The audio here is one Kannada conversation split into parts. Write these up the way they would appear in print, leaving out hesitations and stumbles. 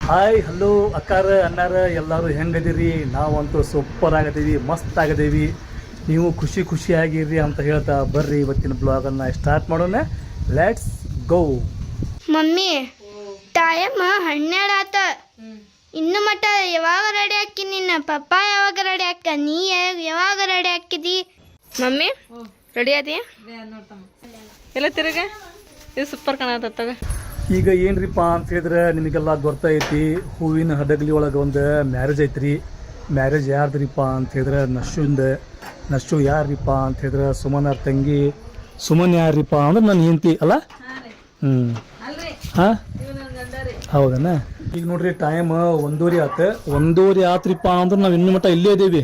ಹಾಯ್ ಹಲೋ ಅಕ್ಕಾರ ಅನ್ನಾರ ಎಲ್ಲರೂ ಹೆಂಗದಿರಿ. ನಾವಂತೂ ಸೂಪರ್ ಆಗದೀವಿ, ಮಸ್ತ್ ಆಗದೀವಿ. ನೀವು ಖುಷಿಯಾಗಿರ್ರಿ ಅಂತ ಹೇಳ್ತಾ ಬರ್ರಿ ಇವತ್ತಿನ ಬ್ಲಾಗನ್ನು ಸ್ಟಾರ್ಟ್ ಮಾಡೋಣ. Let's go. ಮಮ್ಮಿ ಟೈಮ್ 12 ಆತ. ಇನ್ನು ಮಟ್ಟ ಯಾವಾಗ ರೆಡಿ ಹಾಕಿ? ನಿನ್ನ ಪಪ್ಪ ಯಾವಾಗ ರೆಡಿ ಹಾಕ? ನೀ ಯಾವಾಗ ರೆಡಿ ಹಾಕಿದಿ? ಮಮ್ಮಿ ರೆಡಿ ಆದಿ ಎಲ್ಲ ತಿರುಗ ಇದು ಸೂಪರ್ ಕಾಣತ್ತಗ. ಈಗ ಏನ್ರಿಪ್ಪ ಅಂತ ಹೇಳಿದ್ರೆ ನಿಮಗೆಲ್ಲ ಗೊತ್ತೈತಿ, ಹೂವಿನ ಹಡಗಲಿ ಒಳಗೆ ಒಂದು ಮ್ಯಾರೇಜ್ ಐತ್ರಿ. ಮ್ಯಾರೇಜ್ ಯಾರ್ದ್ರಿಪ್ಪ ಅಂತ ಹೇಳಿದ್ರೆ ನಶು ಯಾರ್ರಿಪ್ಪ ಅಂತ ಹೇಳಿದ್ರೆ ಸುಮನ್ ಅವ್ರ ತಂಗಿ. ಸುಮನ್ ಯಾರ್ರಿಪ್ಪ ಅಂದ್ರೆ ನನ್ನ ಹೆಂಡತಿ ಅಲ್ಲ. ಹಾಂ ಹೌದಣ್ಣ. ಈಗ ನೋಡ್ರಿ ಟೈಮ್ 1:30 ಆತ್ರಿಪ್ಪ ಅಂದ್ರೆ ನಾವು ಇನ್ನೂ ಮಟ್ಟ ಇಲ್ಲೇ ಇದ್ದೀವಿ.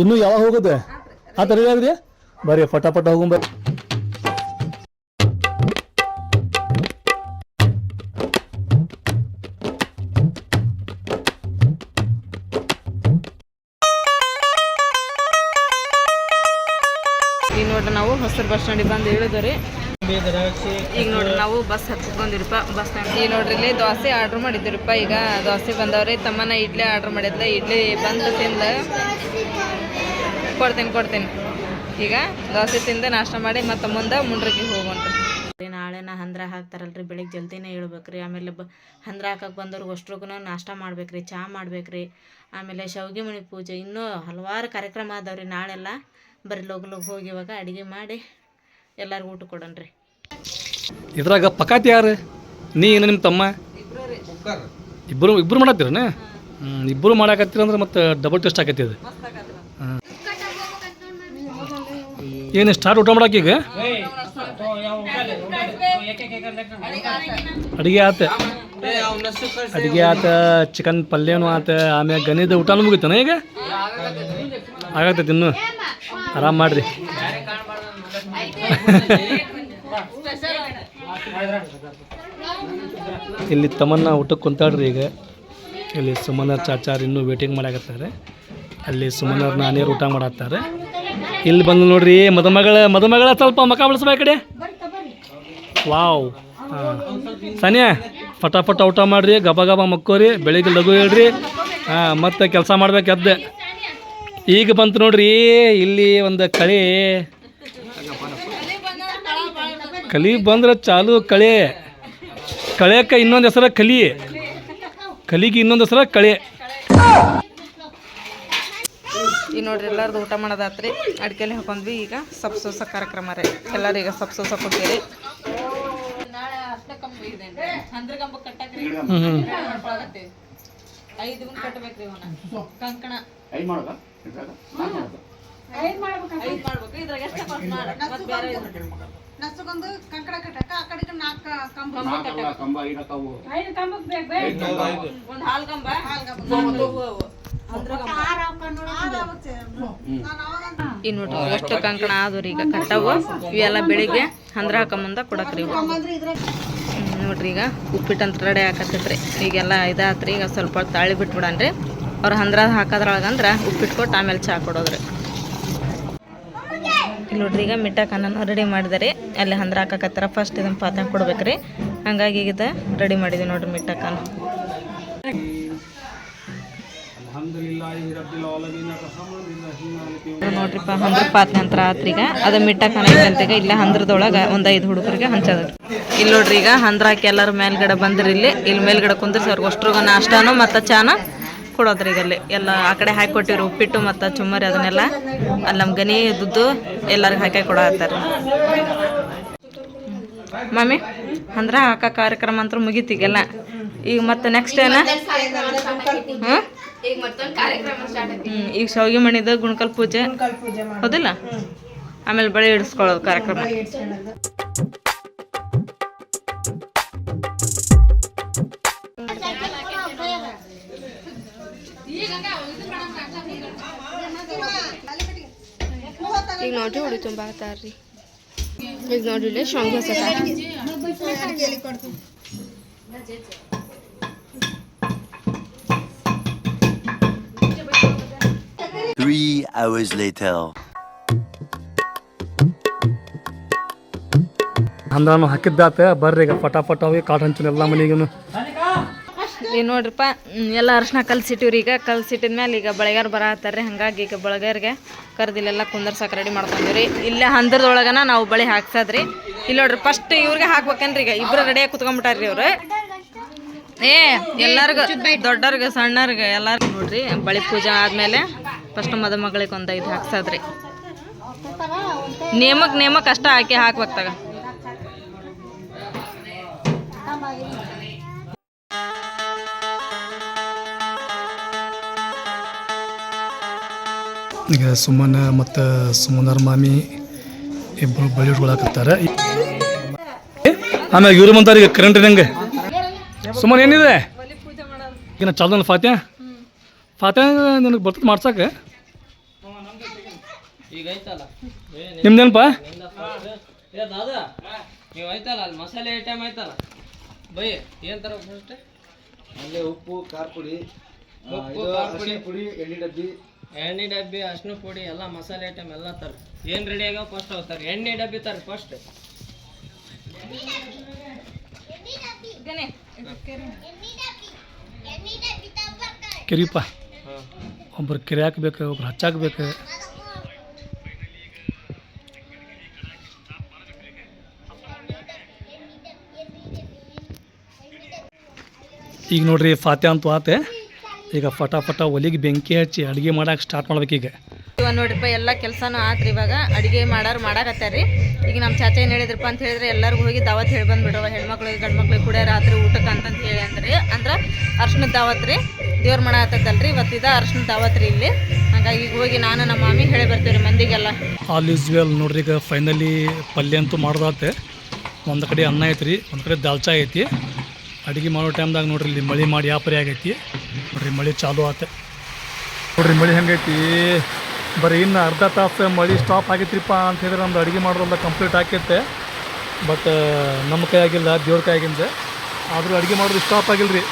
ಇನ್ನೂ ಯಾವಾಗ ಹೋಗೋದು ಆ ಥರ ಹೇಳ್ರಿ. ಬರ್ರಿ ಪಟ ಹೋಗೊಂಬ. ಈಗ ನೋಡ್ರಿ ನಾವು ಹೊಸರು ಬಸ್ ಸ್ಟ್ಯಾಂಡಿಗೆ ಬಂದು ಇಳಿದ್ರಿ. ಈಗ ನೋಡ್ರಿ ನಾವು ಬಸ್ ಹತ್ಕೊಂಡಿರಪ್ಪ ಬಸ್ ಸ್ಟ್ಯಾಂಡ್. ಈಗ ನೋಡ್ರಿ ಇಲ್ಲಿ ದೋಸೆ ಆರ್ಡ್ರ್ ಮಾಡಿದ್ದೀರಪ್ಪ. ಈಗ ದೋಸೆ ಬಂದವ್ರಿ. ತಮ್ಮನ ಇಡ್ಲಿ ಆರ್ಡ್ರ್ ಮಾಡಿದ್ಲ. ಇಡ್ಲಿ ಬಂದು ತಿಂದ ಕೊಡ್ತೇನೆ. ಈಗ ದೋಸೆ ತಿಂದು ನಾಷ್ಟ ಮಾಡಿ ಮತ್ತೆ ಮುಂದೆ ಮುಂಡ್ರಿಗೆ ಹೋಗುವಂತ. ನಾಳೆನ ಹಂದ್ರ ಹಾಕ್ತಾರಲ್ರಿ, ಬೆಳಿಗ್ಗೆ ಜಲ್ದಿನೇ ಇಳ್ಬೇಕ್ರಿ. ಆಮೇಲೆ ಹಂದ್ರ ಹಾಕಕ್ಕೆ ಬಂದವ್ರಿಗೆ ಅಷ್ಟ್ರಿಗೂ ನಾಷ್ಟ ಮಾಡ್ಬೇಕ್ರಿ, ಚಹಾ ಮಾಡ್ಬೇಕ್ರಿ. ಆಮೇಲೆ ಶಾವಿಗೆ ಮಣಿ ಪೂಜೆ, ಇನ್ನೂ ಹಲವಾರು ಕಾರ್ಯಕ್ರಮ ಆದವ್ರಿ ನಾಳೆಲ್ಲ. ಬರೀ ಲಗು ಹೋಗಿ ಇವಾಗ ಅಡುಗೆ ಮಾಡಿ ಎಲ್ಲರಿಗೂ ಊಟ ಕೊಡೋಣ್ರಿ. ಇದ್ರಾಗ ಪಕಾತಿ ಯಾರು? ನೀ ಏನು ನಿಮ್ಮ ತಮ್ಮ ಇಬ್ಬರು ಮಾಡತ್ತೀರನ? ಇಬ್ಬರು ಮಾಡಾಕತ್ತೀರ ಅಂದ್ರೆ ಮತ್ತೆ ಡಬಲ್ ಟೇಸ್ಟ್ ಆಕೈತಿ ಅದು. ಏನು ಸ್ಟಾರ್ಟ್ ಊಟ ಮಾಡಕ್ಕೆ ಈಗ? ಅಡುಗೆ ಆತ ಚಿಕನ್ ಪಲ್ಯನೂ ಆತ, ಆಮೇಲೆ ಗಣಿದ ಊಟನೂ ಮುಗಿತಾನ ಈಗ? ಆಗತ್ತೈತಿ ಇನ್ನೂ. ಆರಾಮ್ ಮಾಡ್ರಿ. ಇಲ್ಲಿ ತಮ್ಮನ್ನ ಊಟಕ್ಕೆ ಕುಂತಾಡ್ರಿ. ಈಗ ಇಲ್ಲಿ ಸುಮನರ್ ಚಾಚಾರ್ ಇನ್ನೂ ವೇಟಿಂಗ್ ಮಾಡಾಕತ್ತಾರೆ. ಅಲ್ಲಿ ಸುಮನರ್ ನಾನೇರು ಊಟ ಮಾಡತ್ತಾರೆ. ಇಲ್ಲಿ ಬಂದು ನೋಡ್ರಿ ಮದುಮಗಳ ಸ್ವಲ್ಪ ಮಕ ಬಳಸ್ಬಾ ಕಡೆ. ವಾವ್. ಸಾನಿಯಾ ಫಟಾಫಟ ಊಟ ಮಾಡ್ರಿ, ಗಬ ಮಕ್ಕೋರಿ, ಬೆಳಿಗ್ಗೆ ಲಘು ಹೇಳ್ರಿ. ಮತ್ತೆ ಕೆಲಸ ಮಾಡ್ಬೇಕು ಎದ್ದೆ. ಈಗ ಬಂತು ನೋಡ್ರಿ ಇಲ್ಲಿ ಒಂದು ಕಳಿ ಬಂದ್ರೆ ಚಾಲು. ಕಳೆಯಕ್ಕೆ ಇನ್ನೊಂದು ಹೆಸರ ಕಲಿಗೆ ಇನ್ನೊಂದು ಹೆಸರ ಕಳೆ. ಈಗ ನೋಡ್ರಿ ಎಲ್ಲಾರ್ದು ಊಟ ಮಾಡೋದಾತ್ರಿ. ಅಡ್ಕೆಲಿ ಹಾಕೊಂಡ್ವಿ. ಈಗ ಸಬ್ಸೋಸ ಕಾರ್ಯಕ್ರಮ ರೀ. ಎಲ್ಲರೂ ಈಗ ಸಬ್ಸೋಸ ಕೊಡ್ತೀರಿ. ಕಂಕಣ ಈಗ ನೋಡ್ರಿ ಎಷ್ಟು ಕಂಕಣ ಆದ್ರಿ ಈಗ ಕಟ್ಟವು. ಇವೆಲ್ಲ ಬೆಳಿಗ್ಗೆ ಹಂದ್ರ ಹಾಕೊಂಬಂದ ಕೊಡಕ್ರಿ. ನೋಡ್ರಿ ಈಗ ಉಪ್ಪಿಟ್ಟು ಅಂತ ರೆಡಿ ಹಾಕತ್ತೈತ್ರಿ. ಈಗೆಲ್ಲ ಇದಾತ್ರಿ. ಈಗ ಸ್ವಲ್ಪ ತಾಳಿ ಬಿಟ್ಬಿಡನ್ರಿ. ಅವ್ರು ಹಂದ್ರ ಹಾಕೋದ್ರೊಳಗಂದ್ರೆ ಉಪ್ಪಿಟ್ಟು ಕೊಟ್ಟು ಆಮೇಲೆ ಚಹಾ ಕೊಡೋದ್ರಿ. ಇಲ್ಲಿ ನೋಡ್ರಿ ಈಗ ಮಿಠಾಕ್ ಅನ್ನನೂ ರೆಡಿ ಮಾಡಿದಾರೆ. ಅಲ್ಲಿ ಹಂದ್ರ ಹಾಕಕತ್ತಾರ. ಫಸ್ಟ್ ಇದನ್ನು ಪಾತ್ರೆ ಕೊಡ್ಬೇಕ್ರಿ. ಹಂಗಾಗಿ ಇದು ರೆಡಿ ಮಾಡಿದ್ವಿ ನೋಡ್ರಿ ಮಿಠಾಕ್ ಅನ್ನ. ನೋಡ್ರಿಪ್ಪ ಹಂದ್ರ ಪಾತ್ರೆ ನಂತರ ಆತ್ರೀಗ ಅದು ಮಿಠಾಕ್ ಅನ್ನಂತೀಗ ಇಲ್ಲ ಹಂದ್ರದೊಳಗೆ ಒಂದು 5 ಹುಡುಗರಿಗೆ ಹಂಚೋದು. ಇಲ್ಲಿ ನೋಡ್ರಿ ಈಗ ಹಂದ್ರ ಹಾಕಿ ಎಲ್ಲರೂ ಮೇಲ್ಗಡೆ ಬಂದ್ರಿ. ಇಲ್ಲಿ ಮೇಲ್ಗಡೆ ಕುಂದ್ರಿಸಿ ಅವ್ರಿಗೆ ಅಷ್ಟ್ರಿಗ ನಾಷ್ಟಾನು ಮತ್ತು ಚಾನ ಕೊಡೋದ್ರಿ. ಈಗ ಅಲ್ಲಿ ಎಲ್ಲ ಆ ಕಡೆ ಹಾಕಿ ಕೊಟ್ಟಿವ್ರಿ ಉಪ್ಪಿಟ್ಟು ಮತ್ತು ಚುಮ್ಮರಿ ಅದನ್ನೆಲ್ಲ ಅಲ್ಲಿ ನಮ್ಮ ಗನಿ ದುಡ್ಡು ಎಲ್ಲರಿಗೆ ಹಾಕಿ ಕೊಡತ್ತಾರೆ. ಮಮ್ಮಿ ಹಂದ್ರ ಹಾಕೋ ಕಾರ್ಯಕ್ರಮ ಅಂತ ಮುಗೀತಿಗೆಲ್ಲ. ಈಗ ಮತ್ತೆ ನೆಕ್ಸ್ಟ್ ಏನ? ಈಗ ಶಾವಿಗೆ ಮಣಿದ ಗುಣಕಲ್ ಪೂಜೆ ಹೌದಿಲ್ಲ? ಆಮೇಲೆ ಬಳೆ ಇಡಿಸ್ಕೊಳ್ಳೋದು ಕಾರ್ಯಕ್ರಮ. ಈಗ ನೋಡ್ರಿ ಹುಡಿ ತುಂಬ ಆತಾರ್ರಿ. ಈಗ ನೋಡ್ರಿ ಶಾವಿಗೆ ಸತ 3 hours later. ಅಂದ್ರಾನು ಹಾಕಿದ್ದಾತ. ಬರ್ರಿ ಈಗ ಪಟಾಪಟ ಹೋಗಿ ಕಾಟ್ ಹಂಚಿನ ಎಲ್ಲ ಮನೆಗೂ. ಈಗ ನೋಡ್ರಿಪ್ಪ ಎಲ್ಲ ಅರ್ಶಿನ ಕಲ್ಸಿಟ್ಟಿವ್ರಿ. ಈಗ ಕಲ್ಸಿಟ್ಟಿದ ಮೇಲೆ ಈಗ ಬಳೆಗಾರ ಬರತ್ತಾರ್ರಿ. ಹಾಗಾಗಿ ಈಗ ಬಳೆಗಾರಿಗೆ ಕರ್ದಿಲ್ಲೆಲ್ಲ ಕುಂದರ್ಸಕ್ಕೆ ರೆಡಿ ಮಾಡ್ಕೊಂಡಿವ್ರಿ. ಇಲ್ಲೇ ಹಂದರದೊಳಗನ ನಾವು ಬಳೆ ಹಾಕ್ಸದ್ರಿ. ಇಲ್ಲಿ ನೋಡ್ರಿ ಫಸ್ಟ್ ಇವ್ರಿಗೆ ಹಾಕ್ಬೇಕೇನ್ರಿ. ಈಗ ಇಬ್ಬರು ರೆಡಿಯಾಗಿ ಕುತ್ಕೊಂಡ್ಬಿಟ್ಟಾರ್ರಿ ಇವ್ರು. ಎಲ್ಲರಿಗೂ ದೊಡ್ಡವ್ರಿಗೆ ಸಣ್ಣವ್ರಿಗೆ ಎಲ್ಲರಿಗೂ ನೋಡ್ರಿ ಬಳೆ ಪೂಜೆ ಆದಮೇಲೆ ಫಸ್ಟ್ ಮದುಮಗಳಿಗೆ ಒಂದು ಇದು ಹಾಕ್ಸದ್ರಿ. ನೇಮಕ್ಕೆ ಅಷ್ಟ ಹಾಕಿ ಹಾಕ್ಬೇಕು ತಗ. ಈಗ ಸುಮನ ಮತ್ತು ಸುಮನರ ಮಾಮಿ ಇಬ್ಬರು ಬಳಿ ಉಟ್ಕೊಳಕತ್ತಾರೆ. ಆಮೇಲೆ ಇವ್ರು ಬಂತಾರೆ ಈಗ ಕರೆಂಟ್ ನಂಗೆ. ಸುಮನ್ ಏನಿದೆ ಈಗ ಚಾಲ್ದಲ್ಲ ಫಾತ್ಯಾ ನಿನಗೆ ಬರ್ತದೆ ಮಾಡ್ಸಕ್ಕೆ. ನಿಮ್ದೇನಪ್ಪ ನೀವು ಆಯ್ತಲ್ಲ ಅಲ್ಲಿ ಮಸಾಲೆ ಐಟಮ್ ಆಯ್ತಲ್ಲ ಬೈ ಏನು ತರ ಫಸ್ಟ್ ಅಲ್ಲೇ ಉಪ್ಪು ಖಾರ ಪುಡಿ ಪುಡಿ ಎಣ್ಣೆ ಡಬ್ಬಿ ಅರ್ಶಿನ ಪುಡಿ ಎಲ್ಲ ಮಸಾಲೆ ಐಟಮ್ ಎಲ್ಲ ತರ ಏನು ರೆಡಿ ಆಗ್ಯಾವ ಫಸ್ಟ್ ಹೋಗ್ತಾರೆ. ಎಣ್ಣೆ ಡಬ್ಬಿ ತರ ಫಸ್ಟ್ ಕೆರಿಪ್ಪ ಒಬ್ರು ಕೆರೆ ಹಾಕ್ಬೇಕು, ಒಬ್ರು ಹಚ್ಚಾಕ್ಬೇಕು. ಈಗ ನೋಡ್ರಿ ಫಾತ್ಯಾ ಅಂತೂ ಆತೆ. ಈಗ ಫಟಾಫಟ ಒಲಿಗೆ ಬೆಂಕಿ ಹಚ್ಚಿ ಅಡುಗೆ ಮಾಡಕ್ಕೆ ಸ್ಟಾರ್ಟ್ ಮಾಡ್ಬೇಕೀಗ. ಇವಾಗ ನೋಡ್ರಿಪ್ಪ ಎಲ್ಲ ಕೆಲಸನೂ ಆತ್ರಿ. ಇವಾಗ ಅಡುಗೆ ಮಾಡಾಕತ್ತಾರ್ರಿ. ಈಗ ನಮ್ಮ ಚಾಚಾ ಏನು ಹೇಳಿದ್ರಪ್ಪ ಅಂತ ಹೇಳಿದ್ರೆ ಎಲ್ಲರಿಗೂ ಹೋಗಿ ದಾವತ್ ಹೇಳಿ ಬಂದ್ಬಿಡವ ಹೆಣ್ಮಕ್ಳಿಗೆ ಗಂಡು ಮಕ್ಳಿಗೆ ಕೂಡ ರಾತ್ರಿ ಊಟಕ್ಕೆ ಅಂತಂತ ಹೇಳಿ ಅಂದ್ರೆ ಅರ್ಶಿನದ ದಾವತ್ ರೀ. ದೇವ್ರು ಮಾಡಾಕತ್ತಲ್ರಿ ಇವತ್ತಿದ ಅರ್ಶಿನದ ದಾವತ್ ರೀ ಇಲ್ಲಿ. ಹಾಗಾಗಿ ಈಗ ಹೋಗಿ ನಾನು ನಮ್ಮ ಮಾಮಿ ಹೇಳಿ ಬರ್ತೀವಿ ಮಂದಿಗೆಲ್ಲ. ಆಲ್ ಈಸ್ ವೆಲ್ ನೋಡ್ರಿ. ಈಗ ಫೈನಲಿ ಪಲ್ಯ ಅಂತೂ ಮಾಡೋದಾತೆ. ಒಂದು ಕಡೆ ಅನ್ನ ಐತ್ರಿ, ಒಂದು ಕಡೆ ದಾಲ್ಚಾ ಐತಿ. ಅಡುಗೆ ಮಾಡೋ ಟೈಮ್ದಾಗ ನೋಡ್ರಿ ಇಲ್ಲಿ ಮಳೆ ಮಾಡಿ ಯಾಪರಿ ಆಗೈತಿ. ನೋಡ್ರಿ ಮಳೆ ಚಾಲು ಆತ. ನೋಡ್ರಿ ಮಳೆ ಹೆಂಗೈತಿ. ಬರೀ ಇನ್ನು ಅರ್ಧ ತಾಸು ಮಳೆ ಸ್ಟಾಪ್ ಆಗೈತ್ರಿಪ್ಪ ಅಂತ ಹೇಳಿದ್ರೆ ನಮ್ದು ಅಡುಗೆ ಮಾಡೋದೆಲ್ಲ ಕಂಪ್ಲೀಟ್ ಆಕೈತೆ. ಬಟ್ ನಮ್ಮ ಕೈ ಆಗಿಲ್ಲ, ದೇವ್ರ ಕೈ ಆಗಿಂದ. ಆದರೂ ಅಡುಗೆ ಮಾಡೋದು ಸ್ಟಾಪ್ ಆಗಿಲ್ಲ ರೀ.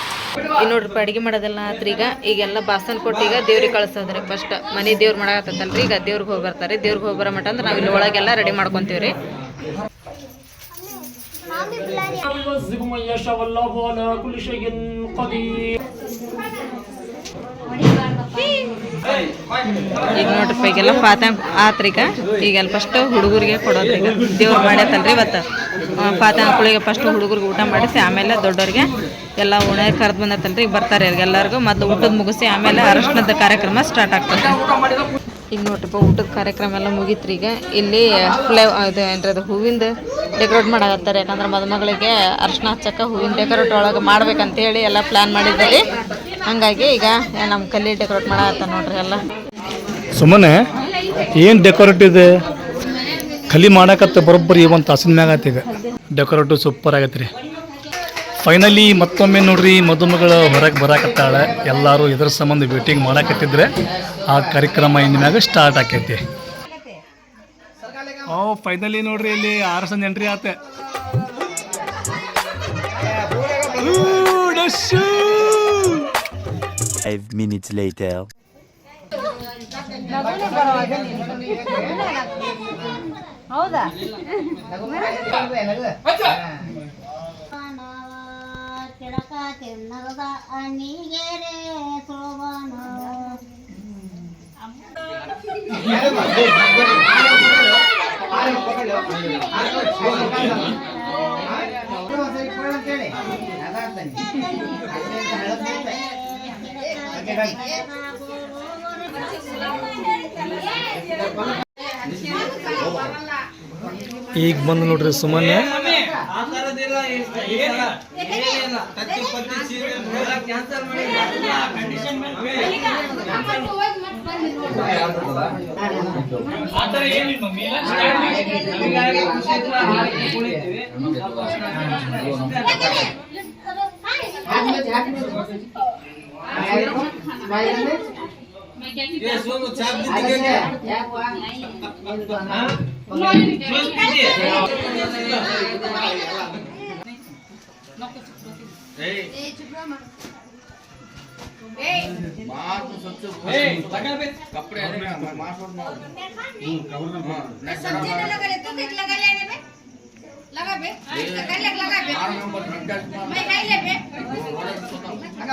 ಈಗ ನೋಡ್ರಿಪ್ಪ ಅಡುಗೆ ಮಾಡೋದೆಲ್ಲ ಆತ್ರಿ. ಈಗೆಲ್ಲ ಬಾಸನ್ ಕೊಟ್ಟು ಈಗ ದೇವ್ರಿಗೆ ಕಳಿಸೋದ್ರಿ. ಫಸ್ಟ್ ಮನೆ ದೇವ್ರು ಮಾಡಾಕತ್ತಲ್ರಿ. ಈಗ ದೇವ್ರಿಗೆ ಹೋಗಿ ಬರ್ತಾರೆ. ದೇವ್ರಿಗೆ ಹೋಗಿ ಬರೋ ಮಟ್ಟ ಅಂದ್ರೆ ನಾವು ಇಲ್ಲಿ ಒಳಗೆಲ್ಲ ರೆಡಿ ಮಾಡ್ಕೊತೀವಿ ರೀ. ಈಗ ನೋಡ್ರಿಪ್ಪ ಈಗೆಲ್ಲ ಫಾತ್ಯಾ ಆತ್ರೀಗ. ಈಗೆಲ್ಲ ಫಸ್ಟ್ ಹುಡುಗರಿಗೆ ಕೊಡೋದು. ಈಗ ದೇವ್ರು ಮಾಡ್ಯತ್ತಲ್ರಿ ಇವತ್ತು ಫಾತ್ಯಾ ಅಂಕುಳಿಗೆ ಫಸ್ಟ್ ಹುಡುಗರಿಗೆ ಊಟ ಮಾಡಿಸಿ ಆಮೇಲೆ ದೊಡ್ಡವ್ರಿಗೆ ಎಲ್ಲ ಉಣೆ ಕರೆದು ಬಂದತ್ತಲ್ರಿ. ಈಗ ಬರ್ತಾರೆ ಎಲ್ಲರಿಗೂ ಮೊದಲು ಊಟದ ಮುಗಿಸಿ ಆಮೇಲೆ ಅರಶಿನದ ಕಾರ್ಯಕ್ರಮ ಸ್ಟಾರ್ಟ್ ಆಗ್ತದೆ. ಈಗ ನೋಡ್ರಿಪ್ಪ ಊಟದ ಕಾರ್ಯಕ್ರಮ ಎಲ್ಲ ಮುಗೀತ್ರಿ. ಈಗ ಇಲ್ಲಿ ಇದು ಏನ್ರಿ ಅದು ಹೂವಿಂದ ಡೆಕೋರೇಟ್ ಮಾಡಾಕತ್ತಾರೆ. ಯಾಕಂದ್ರೆ ಮದುಮಗಳಿಗೆ ಅರ್ಶಿನ ಹಚ್ಚಕ್ಕೆ ಹೂವಿನ ಡೆಕೋರೇಟ್ ಒಳಗೆ ಮಾಡ್ಬೇಕಂತೇಳಿ ಎಲ್ಲ ಪ್ಲ್ಯಾನ್ ಮಾಡಿದ್ದೀರಿ. ಹಾಗಾಗಿ ಈಗ ನಮ್ಮ ಕಲ್ಲಿ ಡೆಕೋರೇಟ್ ಮಾಡಾಕತ್ತ ನೋಡ್ರಿ ಎಲ್ಲ. ಸುಮ್ಮನೆ ಏನು ಡೆಕೋರೇಟ್ ಇದೆ ಕಲಿ ಮಾಡಾಕತ್ತ ಬರೋಬ್ಬರಿ ಒಂದು ತಾಸಿನ ಮ್ಯಾಗ ಆಯ್ತು. ಈಗ ಡೆಕೋರೇಟು ಸೂಪರ್ ಆಗೈತೆ ರೀ. ಫೈನಲಿ ಮತ್ತೊಮ್ಮೆ ನೋಡ್ರಿ ಮದುಮಗಳು ಹೊರಗೆ ಬರಾಕತ್ತಾಳೆ. ಎಲ್ಲರೂ ಇದ್ರ ಸಂಬಂಧ ವೇಟಿಂಗ್ ಮಾಡಾಕತ್ತಿದ್ರೆ ಆ ಕಾರ್ಯಕ್ರಮ ಇನ್ಮ್ಯಾಗ ಸ್ಟಾರ್ಟ್ ಆಕೈತಿ. ಫೈನಲಿ ನೋಡ್ರಿ ಇಲ್ಲಿ ಆರ್ಸನ್ ಎಂಟ್ರಿ ಆತೆ. 5 minutes later. ಹೌದಾ ಈಗ ಬಂದು ನೋಡ್ರಿ ಸುಮ್ಮನೆ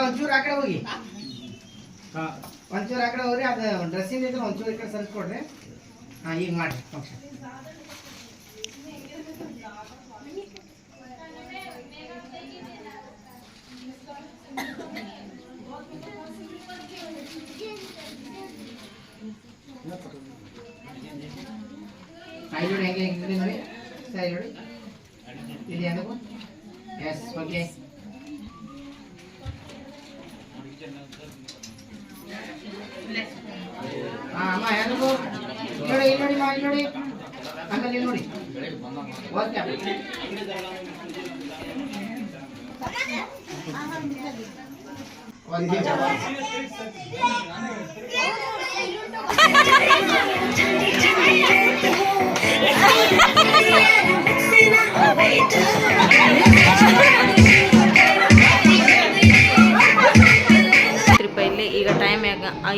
ಒಂಚೂರು ಆ ಕಡೆ ಹೋಗಿ ಒಂಚೂರು ಆ ಕಡೆ ಹೋಗ್ರಿ. ಅದು ಡ್ರೆಸ್ಸಿಂದ ಇದ್ರೆ ಒಂಚೂರು ಈ ಕಡೆ ಸರಿಸ್ಕೊಡ್ರಿ. ಹಾಂ, ಈಗ ಮಾಡಿ ಫಂಕ್ಷನ್. ಇಲ್ಲಿ ನೋಡಿ ಹೆಂಗೆ ಹೆಂಗಿದೆ ನೋಡಿ ಸರಿ ನೋಡಿ ಇದೆಯಾ ನೀವು? Yes, okay. ಹಾಂ ಅಮ್ಮ ಯಾರಿಗೂ ನೋಡಿ, ಇಲ್ಲಿ ನೋಡಿ ಮಾ, ಇಲ್ಲಿ ನೋಡಿ ಆಮೇಲೆ ಇಲ್ಲಿ ನೋಡಿ. ಓಕೆ ಒಂದು ಇಲ್ಲಿ ಈಗ ಟೈಮ್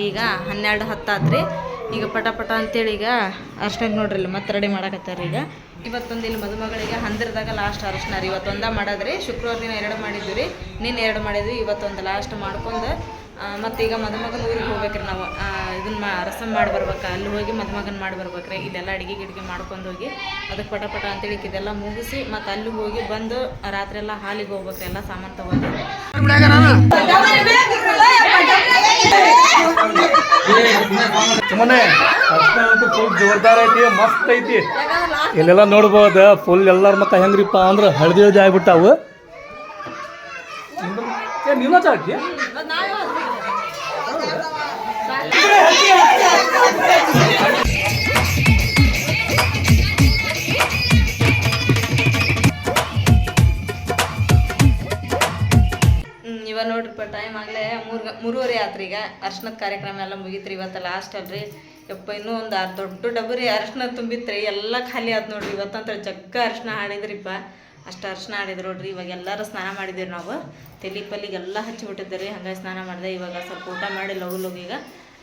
ಈಗ 12:10 ಆತ್ರಿ. ಈಗ ಪಟ ಅಂತೇಳಿ ಈಗ ಅರ್ಶಿನ ನೋಡ್ರಿ ಇಲ್ಲಿ ಮತ್ತೆ ರೆಡಿ ಮಾಡಕತ್ತಾರ. ಈಗ ಇವತ್ತೊಂದು ಇಲ್ಲಿ ಮದುಮಗಳಿಗೆ ಹಂದಿರದಾಗ ಲಾಸ್ಟ್ ಅರ್ಶಿನ ರೀ. ಇವತ್ತೊಂದ ಮಾಡೋದ್ರಿ. ಶುಕ್ರವಾರ ದಿನ 2 ಮಾಡಿದ್ವಿ ರೀ, ನಿನ್ನೆ 2 ಮಾಡಿದ್ವಿ. ಇವತ್ತೊಂದು ಲಾಸ್ಟ್ ಮಾಡ್ಕೊಂಡು ಮತ್ತು ಈಗ ಮದುಮಗನ ಊರಿಗೆ ಹೋಗ್ಬೇಕ್ರಿ ನಾವು. ಇದನ್ನ ರಸಮ್ ಮಾಡಿ ಬರ್ಬೇಕು, ಅಲ್ಲಿ ಹೋಗಿ ಮದುಮಗನ ಮಾಡಿ ಬರ್ಬೇಕ್ರಿ. ಇಲ್ಲೆಲ್ಲ ಅಡುಗೆ ಮಾಡ್ಕೊಂಡು ಹೋಗಿ ಅದಕ್ಕೆ ಪಟ ಅಂತೇಳಿ ಇದೆಲ್ಲ ಮುಗಿಸಿ ಮತ್ತು ಅಲ್ಲಿ ಹೋಗಿ ಬಂದು ರಾತ್ರಿ ಎಲ್ಲ ಹಾಲಿಗೆ ಹೋಗ್ಬೇಕ್ರಿ, ಎಲ್ಲ ಸಾಮಾನು ತೊಗೊಂಡು. ಸುಮ್ಮನೆ ಅಂತೂ ಫುಲ್ ಜೋರ್ದಾರ್ ಐತಿ, ಮಸ್ತ್ ಐತಿ. ಇಲ್ಲೆಲ್ಲ ನೋಡ್ಬೋದು ಫುಲ್ ಎಲ್ಲರ ಮತ್ತೆ ಹೆಂಗ್ರಿಪ್ಪ ಅಂದ್ರೆ ಹಳದಿ ಆಗ್ಬಿಟ್ಟಾವು. ನೀನು ಚಾಟಿ ಇವಾಗ ನೋಡ್ರಿಪ್ಪ ಟೈಮ್ ಆಗಲೇ 3:30 ಆತ್ರಿ. ಈಗ ಅರ್ಶಿನದ ಕಾರ್ಯಕ್ರಮ ಎಲ್ಲ ಮುಗೀತ್ರಿ. ಇವತ್ತು ಲಾಸ್ಟ್ ಅಲ್ರಿ. ಯಪ್ಪ ಇನ್ನೂ ಒಂದು ದೊಡ್ಡ ಡಬ್ಬರಿ ಅರ್ಶಿನ ತುಂಬಿತ್ರಿ, ಎಲ್ಲ ಖಾಲಿ ಆದ್ ನೋಡ್ರಿ. ಇವತ್ತಂತ ಜಗ್ಗ ಅರ್ಶಿನ ಆಡಿದ್ರಿಪ್ಪ, ಅಷ್ಟು ಅರ್ಶಿನ ಆಡಿದ್ರು ನೋಡ್ರಿ. ಇವಾಗ ಎಲ್ಲರೂ ಸ್ನಾನ ಮಾಡಿದ್ದೀವಿ ನಾವು. ತಲೆ ಪಲ್ಲಿಗೆಲ್ಲ ಹಚ್ಚಿಬಿಟ್ಟಿದ್ದೀರಿ. ಹಂಗಾಗಿ ಸ್ನಾನ ಮಾಡಿದೆ. ಇವಾಗ ಸ್ವಲ್ಪ ಊಟ ಮಾಡಿ ಲಗು ಈಗ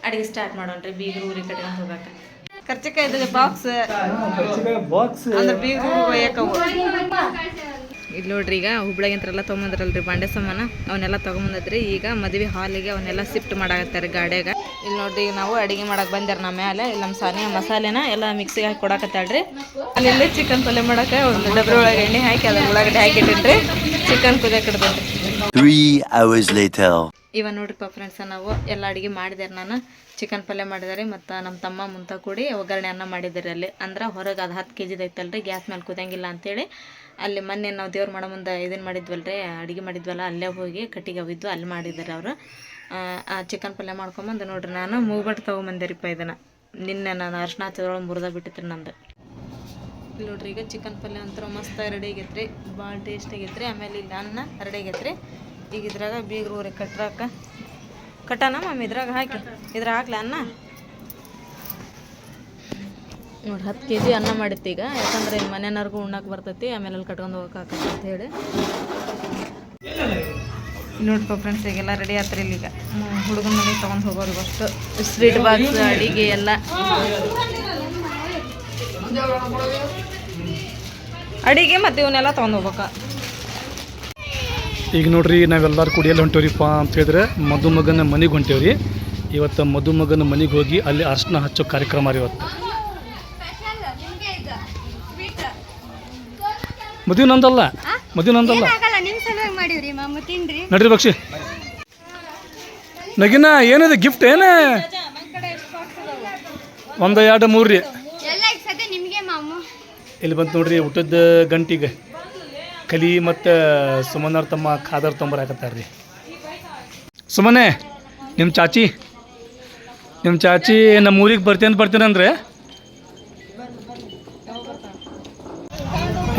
ಅಡುಗೆ ಸ್ಟಾರ್ಟ್ ಮಾಡೋಣ್ರಿ. ಬೀಗರು ಊರಿಗೆ ಕಟ್ಕೊಂಡು ಹೋಗಕ್ಕೆ ಖರ್ಚಿಕಾಯಿ ಇದ್ದಾಗ ಬಾಕ್ಸ್ ಅಂದ್ರೆ ಬೀಗರು ಒಯ್ಯಕ್ಕವು. ಇಲ್ಲಿ ನೋಡ್ರಿ ಈಗ ಹುಬ್ಳಿಗಿಂತರೆಲ್ಲ ತೊಗೊಂಬಂದ್ರಲ್ರಿ ಬಾಂಡೆ ಸಾಮಾನ, ಅವನ್ನೆಲ್ಲ ತೊಗೊಂಬಂದ್ರಿ. ಈಗ ಮದುವೆ ಹಾಲಿಗೆ ಅವನ್ನೆಲ್ಲ ಶಿಫ್ಟ್ ಮಾಡಾಕತ್ತಾರೆ ಗಾಡ್ಯಾಗ. ಇಲ್ಲಿ ನೋಡ್ರಿ ಈಗ ನಾವು ಅಡುಗೆ ಮಾಡಕ್ಕೆ ಬಂದ್ಯಾರ ನಮ್ಮ ಮೇಲೆ. ಇಲ್ಲಿ ನಮ್ಮ ಸಾನಿಯ ಮಸಾಲೆನ ಎಲ್ಲ ಮಿಕ್ಸಿಗೆ ಹಾಕಿ ಕೊಡಾಕತ್ತಾಳ್ರಿ. ಅಲ್ಲಿ ಚಿಕನ್ ಪಲ್ಯ ಮಾಡಕ್ಕೆ ಒಂದು ಡಬ್ರಿ ಒಳಗೆ ಎಣ್ಣೆ ಹಾಕಿ ಅದ್ರ ಒಳಗಡೆ ಹಾಕಿಟ್ಟಿನ್ರಿ. ಚಿಕನ್ ಕುದಿಯಕ್ಕೆ ಇಡ್ಬೇಕ್ರಿ. 3 hours later. ಇವ ನೋಡ್ರಿಪ್ಪ ಫ್ರೆಂಡ್ಸ, ನಾವು ಎಲ್ಲ ಅಡುಗೆ ಮಾಡಿದಾರೆ. ನಾನು ಚಿಕನ್ ಪಲ್ಯ ಮಾಡಿದಾರೆ ಮತ್ತು ನಮ್ಮ ತಮ್ಮ ಮುಂತ ಕೂಡಿ ಒಗ್ಗರಣೆ ಅನ್ನ ಮಾಡಿದ್ದಾರೆ. ಅಲ್ಲಿ ಅಂದ್ರೆ ಹೊರಗೆ ಅದು 10 kg ಐತಲ್ರಿ, ಗ್ಯಾಸ್ ಮೇಲೆ ಕುದಿಯಂಗಿಲ್ಲ ಅಂತೇಳಿ ಅಲ್ಲಿ ಮೊನ್ನೆ ನಾವು ದೇವ್ರ ಮಾಡೋ ಮುಂದೆ ಇದನ್ನು ಮಾಡಿದ್ವಲ್ರಿ, ಅಡುಗೆ ಮಾಡಿದ್ವಲ್ಲ, ಅಲ್ಲೇ ಹೋಗಿ ಕಟ್ಟಿಗೆ ಅವಿದ್ದು ಅಲ್ಲಿ ಮಾಡಿದ್ದಾರೆ ಅವರು. ಆ ಚಿಕನ್ ಪಲ್ಯ ಮಾಡ್ಕೊಂಬಂದು ನೋಡ್ರಿ ನಾನು ಮೂಗ್ಬಟ್ಟು ತೊಗೊಂಬಂದಿರಿಪ್ಪ. ಇದನ್ನು ನಿನ್ನೆ ನಾನು ಅರ್ಶಿನ ಹಚ್ಚದ್ರೊಳಗೆ ಮುರಿದ ಬಿಟ್ಟಿತ್ರಿ ನಂದು. ಇಲ್ಲಿ ನೋಡ್ರಿ ಈಗ ಚಿಕನ್ ಪಲ್ಯ ಅಂತ ಮಸ್ತಾಗಿ ರೆಡಿ ಆಗೈತ್ರಿ, ಭಾಳ ಟೇಸ್ಟ್ ಆಗೈತ್ರಿ. ಆಮೇಲೆ ಇಲ್ಲಿ ಅನ್ನ ರೆಡಿ ಆಗೈತ್ರಿ. ಈಗ ಇದ್ರಾಗ ಬೀಗ್ರು ಊರಿಗೆ ಕಟ್ಟಣ ಮಮ್ಮಿ ಇದ್ರಾಗ ಹಾಕಿ ಹಾಕ್ಲ ಅನ್ನ ನೋಡಿ. 10 kg ಅನ್ನ ಮಾಡಿತ್ತು ಈಗ, ಯಾಕಂದ್ರೆ ಇಲ್ಲಿ ಮನೆಯವ್ರಿಗೂ ಉಣ್ಣಕ್ಕೆ ಬರ್ತೈತಿ, ಆಮೇಲೆ ಅಲ್ಲಿ ಕಟ್ಕೊಂಡು ಹೋಗಕ್ಕೆ ಅಂತ ಹೇಳಿ. ನೋಡ್ಪ ಫ್ರೆಂಡ್ಸ್, ಈಗೆಲ್ಲ ರೆಡಿ ಆತ್ರಿ. ಇಲ್ಲಿಗ ಹುಡುಗನ ಮನೆಗೆ ತೊಗೊಂಡು ಹೋಗೋರು ಅಷ್ಟು ಸ್ವೀಟ್ ಬಾಕ್ಸ್ ಅಡಿಗೆ ಎಲ್ಲ ಅಡಿಗೆ ಮತ್ತು ಇವನ್ನೆಲ್ಲ ತೊಗೊಂಡು ಹೋಗ್ಬೇಕ. ಈಗ ನೋಡ್ರಿ ನಾವೆಲ್ಲರೂ ಕುಡಿಯಲ್ಲ ಹೊಂಟೇವ್ರಿಪ್ಪ ಅಂತ ಹೇಳಿದ್ರೆ ಮದುಮಗನ ಮನೆಗೆ ಹೊಂಟೇವ್ರಿ. ಇವತ್ತು ಮದುಮಗನ ಮನೆಗೆ ಹೋಗಿ ಅಲ್ಲಿ ಅರ್ಶಿನ ಹಚ್ಚೋ ಕಾರ್ಯಕ್ರಮ ರೀ ಇವತ್ತು. ಮದುವೆ ನಂದಲ್ಲ ನಡ್ರಿ ಬಕ್ಷಿ ನಗಿನ ಏನಿದೆ ಗಿಫ್ಟ್ ಏನ 1 2 3 ರೀ. ಇಲ್ಲಿ ಬಂತು ನೋಡ್ರಿ ಊಟದ ಗಂಟಿಗೆ ಕಲಿ ಮತ್ತು ಸುಮನವ್ರ ತಮ್ಮ ಖಾದರ್ ತೊಂಬರಾಕತ್ತಾರ್ರಿ. ಸುಮನೆ ನಿಮ್ಮ ಚಾಚಿ ನಮ್ಮ ಊರಿಗೆ ಬರ್ತೀನಂದ್ರೆ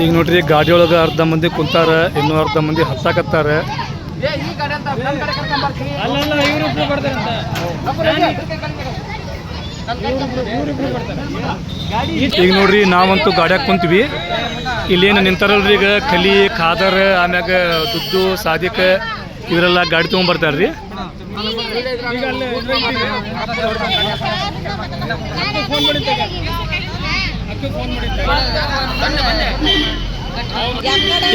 ಈಗ ನೋಡ್ರಿ ಗಾಡಿ ಒಳಗೆ ಅರ್ಧ ಮಂದಿ ಕುಂತಾರ, ಇನ್ನೂ ಅರ್ಧ ಮಂದಿ ಹತ್ತಾಕತ್ತಾರ. ಈಗ ನೋಡ್ರಿ ನಾವಂತೂ ಗಾಡ್ಯಾಗ ಕುಂತೀವಿ. ಇಲ್ಲೇನು ನಿಂತಾರಲ್ರಿ ಈಗ ಕಲಿ ಖಾದರ್ ಆಮ್ಯಾಗ ದುಡ್ಡು ಸಾದಿಕ್ ಇವರೆಲ್ಲ ಗಾಡಿ ತೊಗೊಂಬರ್ತಾರ್ರಿ.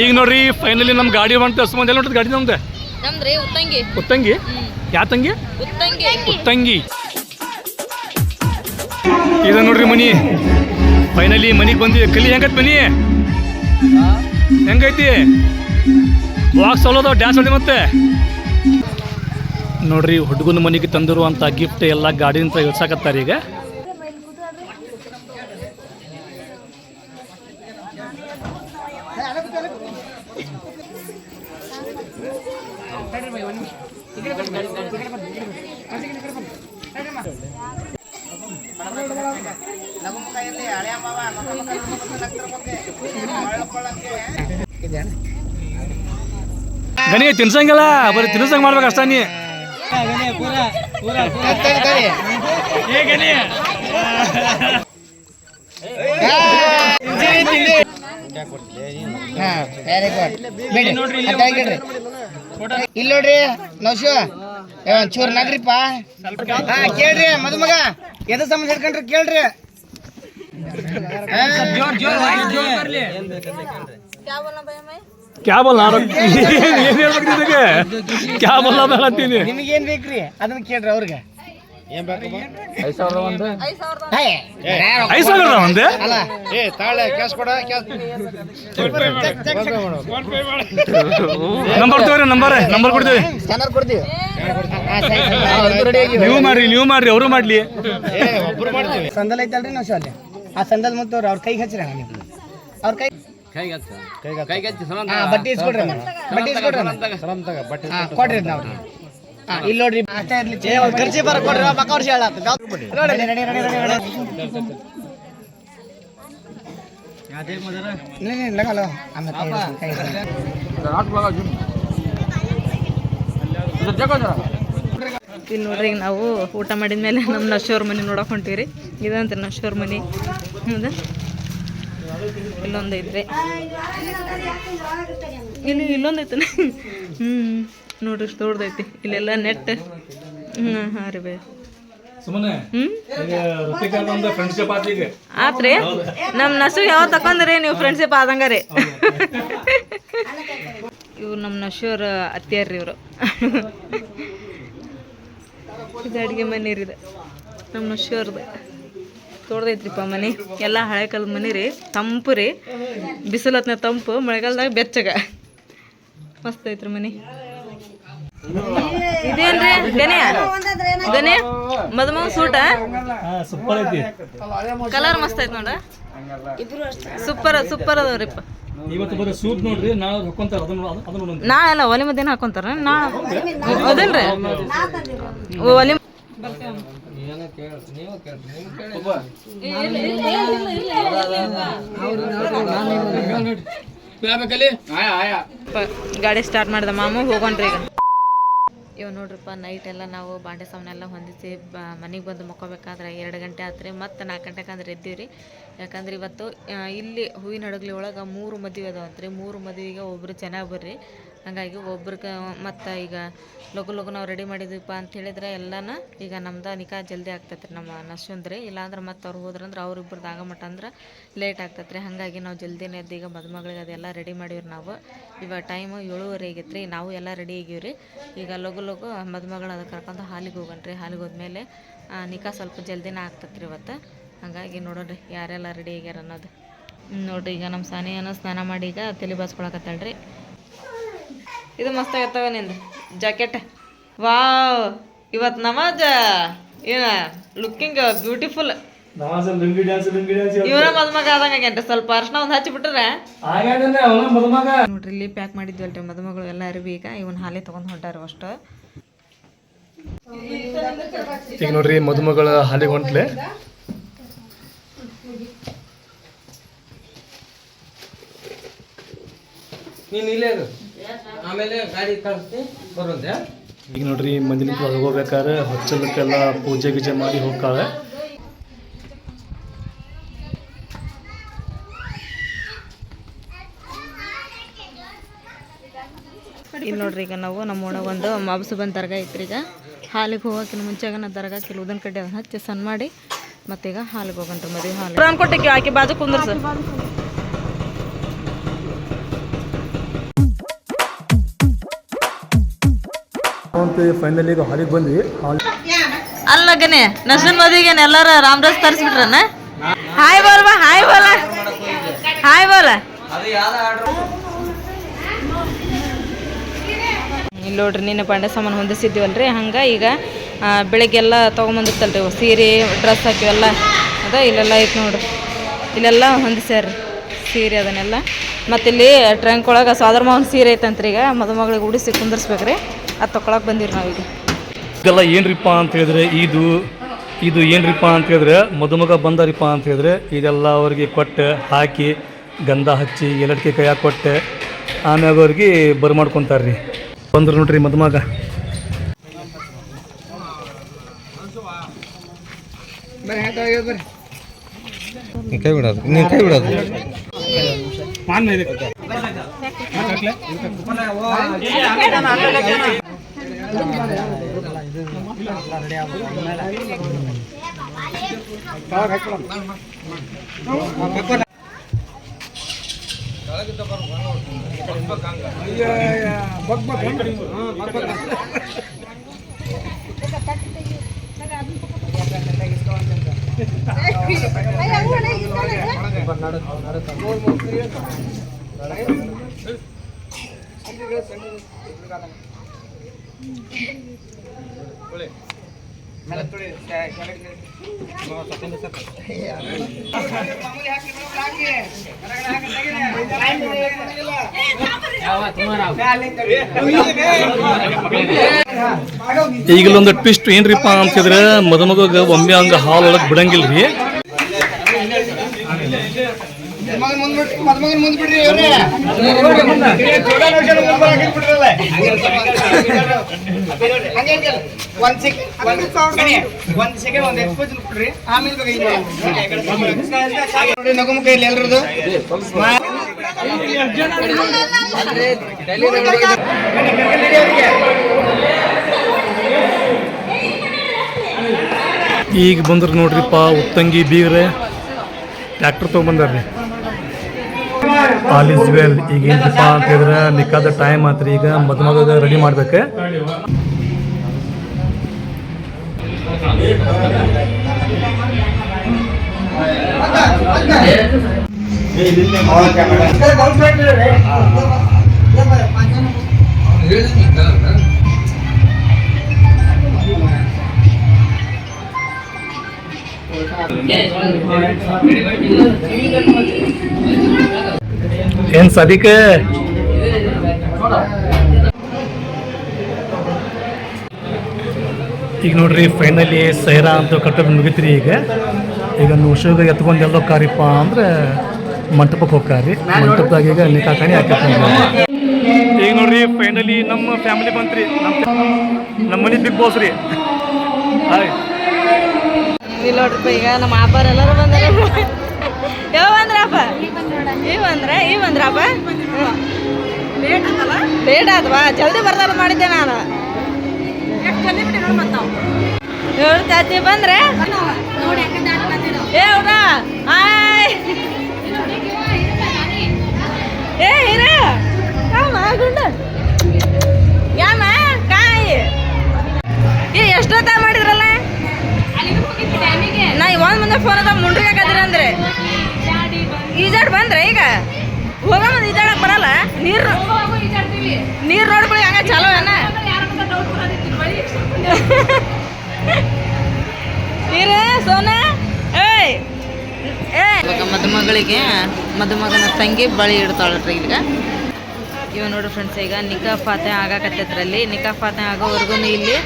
ಈಗ ನೋಡ್ರಿ ಫೈನಲಿ ನಮ್ಮ ಗಾಡಿ ಬಂತು. ಅಷ್ಟು ಮಂದಿ ಎಲ್ಲ ನೋಡ್ರಿ ಗಾಡಿ ನಮ್ದು ನಮ್ದ್ರಿ ಉತ್ತಂಗಿ ಉತ್ತಂಗಿ. ಯಾವ ತಂಗಿ? ಉತ್ತಂಗಿ ಉತ್ತಂಗಿ. ಇದು ನೋಡ್ರಿ ಮನಿ. ಫೈನಲಿ ಮನಿಗೆ ಬಂದ್ವಿ. ಕಲಿ ಹೆಂಗೈತಿ ಮನಿ? ಹೆಂಗೈತಿ? ವಾಕ್ ಸೋಲೋದು ಡ್ಯಾನ್ಸ್ ಹೊಡಿ ಮತ್ತೆ ನೋಡ್ರಿ. ಹುಡುಗನ ಮನೆಗೆ ತಂದಿರುವಂಥ ಗಿಫ್ಟ್ ಎಲ್ಲ ಗಾಡಿಯಿಂದ ಇಳ್ಸಾಕತ್ತಾರೆ ಈಗ. ಗಣಿ ತಿನ್ಸಂಗಿಲ್ಲ, ಬರೀ ತಿನ್ಸಂಗ್ ಮಾಡ್ಬೇಕು ಅಷ್ಟ. ನೀ ಇಲ್ಲಿ ನೋಡ್ರಿ ನೌಶು ಒಂಚೂರು ನಗ್ರಿಪ್ಪ. ಕೇಳ್ರಿ ಮದುಮಗ ಎದ ಸಂಬಂಧ ಹಿಡ್ಕೊಂಡ್ರಿ ಕೇಳ್ರಿ. ಕ್ಯಾ ಬೋಲ್ ಕ್ಯಾ ಬೋಲ್ ಅಂತೀನಿ. ನಿಮಗೇನ್ ಬೇಕ್ರಿ ಅದನ್ನ ಕೇಳ್ರಿ ಅವ್ರಿಗೆ. 5,000 ಒಂದು ಅಲ್ಲ ನಂಬರ್ ತಗೋರಿ. ನಂಬರ್ ಕೊಡ್ತೀವಿ. ಸ್ಕ್ಯಾನರ್ ಕೊಡ್ತೀವಿ. ನೀವು ಮಾಡ್ರಿ ಅವರು ಮಾಡ್ಲಿ. ಸಂದಲ್ ಐತಲ್ರಿ ನಾವು ಅಲ್ಲಿ ಆ ಸಂದಲ್ ಮತ್ತು ಅವ್ರ ಕೈಗೆ ಹಚ್ಚಿರ ನೀವು. ಅವ್ರ ಕೈ ಬಟ್ಟೆ ಇಸ್ಕೊಡ್ರಿ. ಬಟ್ಟೆ ಇಸ್ಕೊಡ್ರಿ. ಕೊಡ್ರಿ ನಾವು. ಇಲ್ಲಿ ನೋಡ್ರಿ ಅಷ್ಟೇ ಇರ್ಲಿ. ಖರ್ಚಿ ಬರ ಕೊಡ್ರಿ. ಪಕ್ಕ ವರ್ಷ ಇಲ್ಲಿ ನೋಡ್ರಿ ಈಗ ನಾವು ಊಟ ಮಾಡಿದ್ಮೇಲೆ ನಮ್ಮ ನಶೋರ್ ಮನೆ ನೋಡಕ್ ಹೊಂಟೀವಿ. ಇದಂತ ನಶೋರ್ ಮನೆ. ಹೌದಾ? ಇಲ್ಲೊಂದು ಐತ್ರಿ. ಇಲ್ಲೊಂದು ಐತೆ. ನೋಡ್ರಿ ಇಷ್ಟು ದೊಡ್ಡದೈತಿ. ಇಲ್ಲೆಲ್ಲ ನೆಟ್. ಹಾಂ ರೀ ಬೈ. ಆತ್ರಿ ನಮ್ಮ ನಸು ಯಾವ ತಕೊಂಡ್ರಿ ನೀವು ಫ್ರೆಂಡ್ಶಿಪ್ ಆದಂಗ ರೀ. ಇವ್ರು ನಮ್ಮ ನಶೋರ್ ಅತ್ತಿಯಾರ್ರಿ ಇವರು. ಇದು ಅಡುಗೆ ಮನೆ ರೀ. ಇದು ನಮ್ಮ ನಶೋರ್ದು ತೋಡ್ದೈತ್ರಿಪ್ಪ ಮನೆ. ಎಲ್ಲ ಹಳೆ ಕಾಲದ ಮನೆ ರೀ. ತಂಪು ರೀ. ಬಿಸಿಲತ್ನ ತಂಪು, ಮಳೆಗಾಲದಾಗ ಬೆಚ್ಚಗ. ಮಸ್ತ್ ಐತ್ರಿ ಮನೆ. ಇದೇನ್ರಿ ಗಣೆ ಮದುಮಗ ಸೂಟ ಸೂಪರ್ ಐತಿ. ಕಲರ್ ಮಸ್ತ್ ಐತಿ ನೋಡ. ಸೂಪರ್ ಅದಾವ್ರಿಪ್ಪ. ಇವತ್ತು ಬರೀ ಸೂಪ್ ನೋಡ್ರಿ. ನಾಳೆ ಹಾಕೊಂತಾರ ನಾಳೆಲ್ಲ ಒಲೆ ಮಧ್ಯಾಹ್ನ ಹಾಕೊಂತಾರ. ಹೌದಲ್ರಿ? ಒಲೆ ಗಾಡಿ ಸ್ಟಾರ್ಟ್ ಮಾಡಿದ ಮಾಮ. ಹೋಗೋಣ್ರಿ ಈಗ. ಇವ್ ನೋಡ್ರಿಪ್ಪ ನೈಟ್ ಎಲ್ಲ ನಾವು ಬಾಂಡೆ ಸಾಮಾನೆಲ್ಲ ಹೊಂದಿಸಿ ಮನೆಗೆ ಬಂದು ಮಕ್ಕೋಬೇಕಾದ್ರೆ 2 ಗಂಟೆ ಆತ್ರಿ. ಮತ್ತು 4 ಗಂಟೆಗೆ ಅಂದ್ರೆ ಎದ್ದೀವಿ ರೀ. ಯಾಕಂದ್ರೆ ಇವತ್ತು ಇಲ್ಲಿ ಹೂವಿನ ಹಡಗಲಿ ಒಳಗೆ 3 ಮದುವೆ ಅದಾವಂತ್ರಿ. 3 ಮದುವೆಗೆ ಒಬ್ರು ಚೆನ್ನಾಗಿ ಬರ್ರಿ. ಹಾಗಾಗಿ ಒಬ್ರಿಗೆ ಮತ್ತು ಈಗ ಲಗು ನಾವು ರೆಡಿ ಮಾಡಿದ್ವಿಪ್ಪ ಅಂತ ಹೇಳಿದ್ರೆ ಎಲ್ಲನ ಈಗ ನಮ್ದು ನಿಕಾ ಜಲ್ದಿ ಆಗ್ತೈತೆ ರೀ. ನಮ್ಮ ನಶುಂದ್ರಿ ಇಲ್ಲಾಂದ್ರೆ ಮತ್ತು ಅವ್ರು ಹೋದ್ರಂದ್ರೆ ಅವ್ರಿಬ್ರದ್ದು ಆಗಮಟ್ಟ ಅಂದ್ರೆ ಲೇಟ್ ಆಗ್ತೈತೆ ರೀ. ಹಾಗಾಗಿ ನಾವು ಜಲ್ದಿನೇ ಎದ್ದು ಈಗ ಮದುಮಗಳಿಗೆ ಅದೆಲ್ಲ ರೆಡಿ ಮಾಡೀವಿ ನಾವು. ಇವಾಗ ಟೈಮು 7:30 ಆಗೈತೆ ರೀ. ನಾವು ಎಲ್ಲ ರೆಡಿ ಆಗೀವಿ ರೀ. ಈಗ ಲಗು ಮದುಮಗಳನ್ನ ಅದಕ್ಕೆ ಕರ್ಕೊಂಡು ಹಾಲಿಗೆ ಹೋಗಣ್ರಿ. ಹಾಲಿಗೆ ಹೋದ್ಮೇಲೆ ನಿಕಾ ಸ್ವಲ್ಪ ಜಲ್ದಿನೇ ಆಗ್ತೈತೆ ರೀ ಇವತ್ತು. ಹಾಗಾಗಿ ನೋಡೋಣ್ರಿ ಯಾರೆಲ್ಲ ರೆಡಿ ಆಗ್ಯಾರ ಅನ್ನೋದು. ನೋಡಿರಿ ಈಗ ನಮ್ಮ ಸಾನಿಯನ್ನು ಸ್ನಾನ ಮಾಡಿ ಈಗ ತಲೆ ಬಾಚ್ಕೊಳಕತ್ತಾಳ್ರಿ. ಇದು ಮಸ್ತ್ ಆಗತ್ತವ ನಿಂದು ಜಾಕೆಟ್. ವಾವ್, ಇವತ್ತು ನಮಾಜ ಏನ ಲುಕ್ಕಿಂಗ್ ಬ್ಯೂಟಿಫುಲ್. ಇವನ ಮದುಮಗ ಆದಂಗ ಆಗ್ಯಾನ್ರಿ. ಸ್ವಲ್ಪ ಅರ್ಶನ ಒಂದು ಹಚ್ಚಿಬಿಟ್ರೆ ನೋಡ್ರಿ. ಇಲ್ಲಿ ಪ್ಯಾಕ್ ಮಾಡಿದ್ವಲ್ರಿ ಮದುಮಗಳು ಎಲ್ಲ ಅರಿವಿ. ಈಗ ಇವನ್ ಹಾಲಿ ತಗೊಂಡ್ ಹೊಂಟಾರ ಅಷ್ಟು. ಈಗ ನೋಡ್ರಿ ಮದುಮಗಳ ಹಾಲಿಗೆ ಹೊಂಟ್ಲೆ. ಆಮೇಲೆ ಗಾಡಿ ಕಳಿಸ್ತಿ ಬರೋದೆ. ಈಗ ನೋಡ್ರಿ ಮಂದಿನ ಹೋಗ್ಬೇಕಾದ್ರೆ ಹೊಚ್ಚಲಕ್ಕೆಲ್ಲ ಪೂಜೆ ಗೀಜೆ ಮಾಡಿ ಹೋಗ್ತಾಳೆ. ಇಲ್ಲಿ ನೋಡ್ರಿ ಈಗ ನಾವು ನಮ್ಮ ಒಳಗೊಂದು ಮಾಬಸುಬನ್ ದರ್ಗಾ ಐತ್ರಿ. ಈಗ ಹಾಲಿಗೆ ಹೋಗೋಕ್ಕಿಂತ ಮುಂಚೆಗ ನಾ ದರ್ಗಾ ಕೆಲವು ಉದನ್ ಕಡ್ಡಿ ಅದನ್ನ ಹಚ್ಚಿ ಸಣ್ಣ ಮಾಡಿ ಮತ್ತೀಗ ಹಾಲಿಗೆ ಹೋಗಣ್ರಿ. ಮದುವೆ ಹಾಲು ಕೊಟ್ಟಿಗೆ ಆಕೆ ಬಾಜು ಕುಂದ್ರಸ. ಮತ್ತು ಫೈನಲಿ ಈಗ ಹಾಲಿಗೆ ಬಂದ್ವಿ. ಅಲ್ಲಗನೆ ನಸನ್ ಮದುವೆಗೇನು ಎಲ್ಲಾರು ರಾಮರಾಜ್ ತರಿಸ್ಬಿಟ್ರನ? ಹಾಯ್ ಬೋಲ್ ಬಾ, ಹಾಯ್ ಬೋಲ, ಹಾಯ್ ಬೋಲ. ಇಲ್ಲಿ ನೋಡ್ರಿ ನಿನ್ನೆ ಬಂಡೆ ಸಾಮಾನು ಹೊಂದಿಸಿದ್ವಲ್ರಿ, ಹಂಗೆ ಈಗ ಬೆಳಗ್ಗೆಲ್ಲ ತೊಗೊಂಬಂದಿರ್ತಲ್ರಿ ಸೀರೆ ಡ್ರೆಸ್ ಹಾಕಿವೆಲ್ಲ ಅದ ಇಲ್ಲೆಲ್ಲ ಐತೆ ನೋಡ್ರಿ, ಇಲ್ಲೆಲ್ಲ ಹೊಂದಿಸ್ಯಾರ್ರಿ ಸೀರೆ ಅದನ್ನೆಲ್ಲ. ಮತ್ತು ಇಲ್ಲಿ ಟ್ರಂಕ್ ಒಳಗೆ ಸೋದರ ಮಾವನ ಸೀರೆ ಐತಂತ್ರಿ, ಈಗ ಮದುಮಗಳಿಗೆ ಉಡಿಸಿ ಕುಂದರ್ಸ್ಬೇಕ್ರಿ, ಅದು ತೊಗೊಳಕ್ಕೆ ಬಂದಿರಿ ನಾವೀಗ. ಇದೆಲ್ಲ ಏನ್ರಿಪ್ಪ ಅಂತ ಹೇಳಿದ್ರೆ ಇದು ಏನ್ರಿಪ್ಪ ಅಂತ ಹೇಳಿದ್ರೆ ಮದುಮಗ ಬಂದಾರಿಪ್ಪ ಅಂತ ಹೇಳಿದ್ರೆ ಇದೆಲ್ಲ ಅವ್ರಿಗೆ ಕೊಟ್ಟು ಹಾಕಿ ಗಂಧ ಹಚ್ಚಿ ಎಲ್ಲಡಿಕೆ ಕೈಯಾಗ ಕೊಟ್ಟು ಆಮ್ಯಾಗ ಅವ್ರಿಗೆ ಬರ್ಮಾಡ್ಕೊತಾರ್ರಿ. ಬಂದ್ರು ನೋಡ್ರಿ ಮದುಮಗ. ಕೈ ಬಿಡೋದು, ನೀವು ಕೈ ಬಿಡೋದು. ಈಗಲೊಂದು ಟ್ವಿಸ್ಟ್ ಏನ್ರಿಪ್ಪ ಅಂತಿದ್ರೆ ಮದುಮಗ ಒಮ್ಮೆ ಹಂಗ ಹಾಲ್ ಒಳಗೆ ಬಿಡಂಗಿಲ್ರಿ. ಈಗ ಬಂದ್ರೆ ನೋಡ್ರಿಪ್ಪ ಉತ್ತಂಗಿ ಬೀಗ್ರೆ ಟ್ರ್ಯಾಕ್ಟರ್ ತೊಗೊಂಬಂದಾರ್ರಿ. All is well. ಈಗ ಏನಪ್ಪ ಅಂತ ಹೇಳಿದ್ರೆ ನಿಕ್ಕಾದ ಟೈಮ್ ಆತ್ರಿ, ಈಗ ಮದುಮಗ ರೆಡಿ ಮಾಡ್ಬೇಕು. ಏನ್ ಸದಿಕ ಈಗ ನೋಡ್ರಿ ಫೈನಲಿ ಸೈರಾ ಅಂತ ಕಟ್ಟೋದು ಮುಗಿತ್ರಿ. ಈಗ ನೋಶೋಗ ಎತ್ಕೊಂಡು ಎಲ್ಲ ಹೋಗ್ಕಾರಿಪ್ಪ ಅಂದ್ರೆ ಮಂಟಪಕ್ಕೆ ಹೋಗ್ಕಾರಿ. ಮಂಟಪದಾಗ ಈಗ ನಿಕಾಕಣಿ ಹಾಕಿ ಈಗ ನೋಡ್ರಿ ಫೈನಲಿ ನಮ್ಮ ಫ್ಯಾಮಿಲಿ ಬಂತ್ರಿ, ನಮ್ಮ ಮನೆ ಬಿಗ್ ಬಾಸ್ ರೀ. ಹಾಯ್ ಇಲ್ಲಿ ನೋಡ್ರಿಪ್ಪ ಈಗ ನಮ್ಮ ಆಪಾರ ಎಲ್ಲರೂ ಬಂದಾರ. ಯಾವ ಬಂದ್ರಪ್ಪ? ಈ ಬಂದ್ರಪ್ಪ ಲೇಟ್ ಆದ್ವಾ? ಜಲ್ದಿ ಬರ್ದಾರ ಮಾಡಿದ್ದೆ ನಾನು. ಹೇಳ್ತಾತಿ ಬಂದ್ರೆ ಏ ಹುಡ ಹಾಯ್ ಏ ಹಿರ ಗುಂಡ ಯಾಮ ಕಾಯಿ ಎಷ್ಟೊತ್ತ ಮಾಡಿದ್ರಲ್ಲ? ನಾ ಒಂದ್ ಮುಂದೆ ಫೋನ್ ಅದ ಮುಂಡ್ರಿಗಾಕದ್ರಿ ಅಂದ್ರೆ ಈಜಾಡ್ ಬಂದ್ರೆ ಈಗ ಹೋಗ ಮುಂದೆ ಈಜಾಡಕ್ ಬರಲ್ಲ. ನೀರ್ ನೋಡ್ಕೊಳ್ಳಿ ಹಂಗ ಚಲೋ ಏನ ಸೋನಾ. ಏಯ್ ಇವಾಗ ಮದುಮಗನ ತಂಗಿ ಬಳಿ ಇಡ್ತಾಳ್ರಿ. ಈಗ ಇವ ನೋಡ್ರಿ ಫ್ರೆಂಡ್ಸ್, ಈಗ ನಿಕಾ ಫಾತೆ ಆಗಾಕತ್ತೈತ್ರಲ್ಲಿ. ನಿಕಾ ಫಾತೆ ಆಗೋವರೆಗೂ ಇಲ್ಲಿ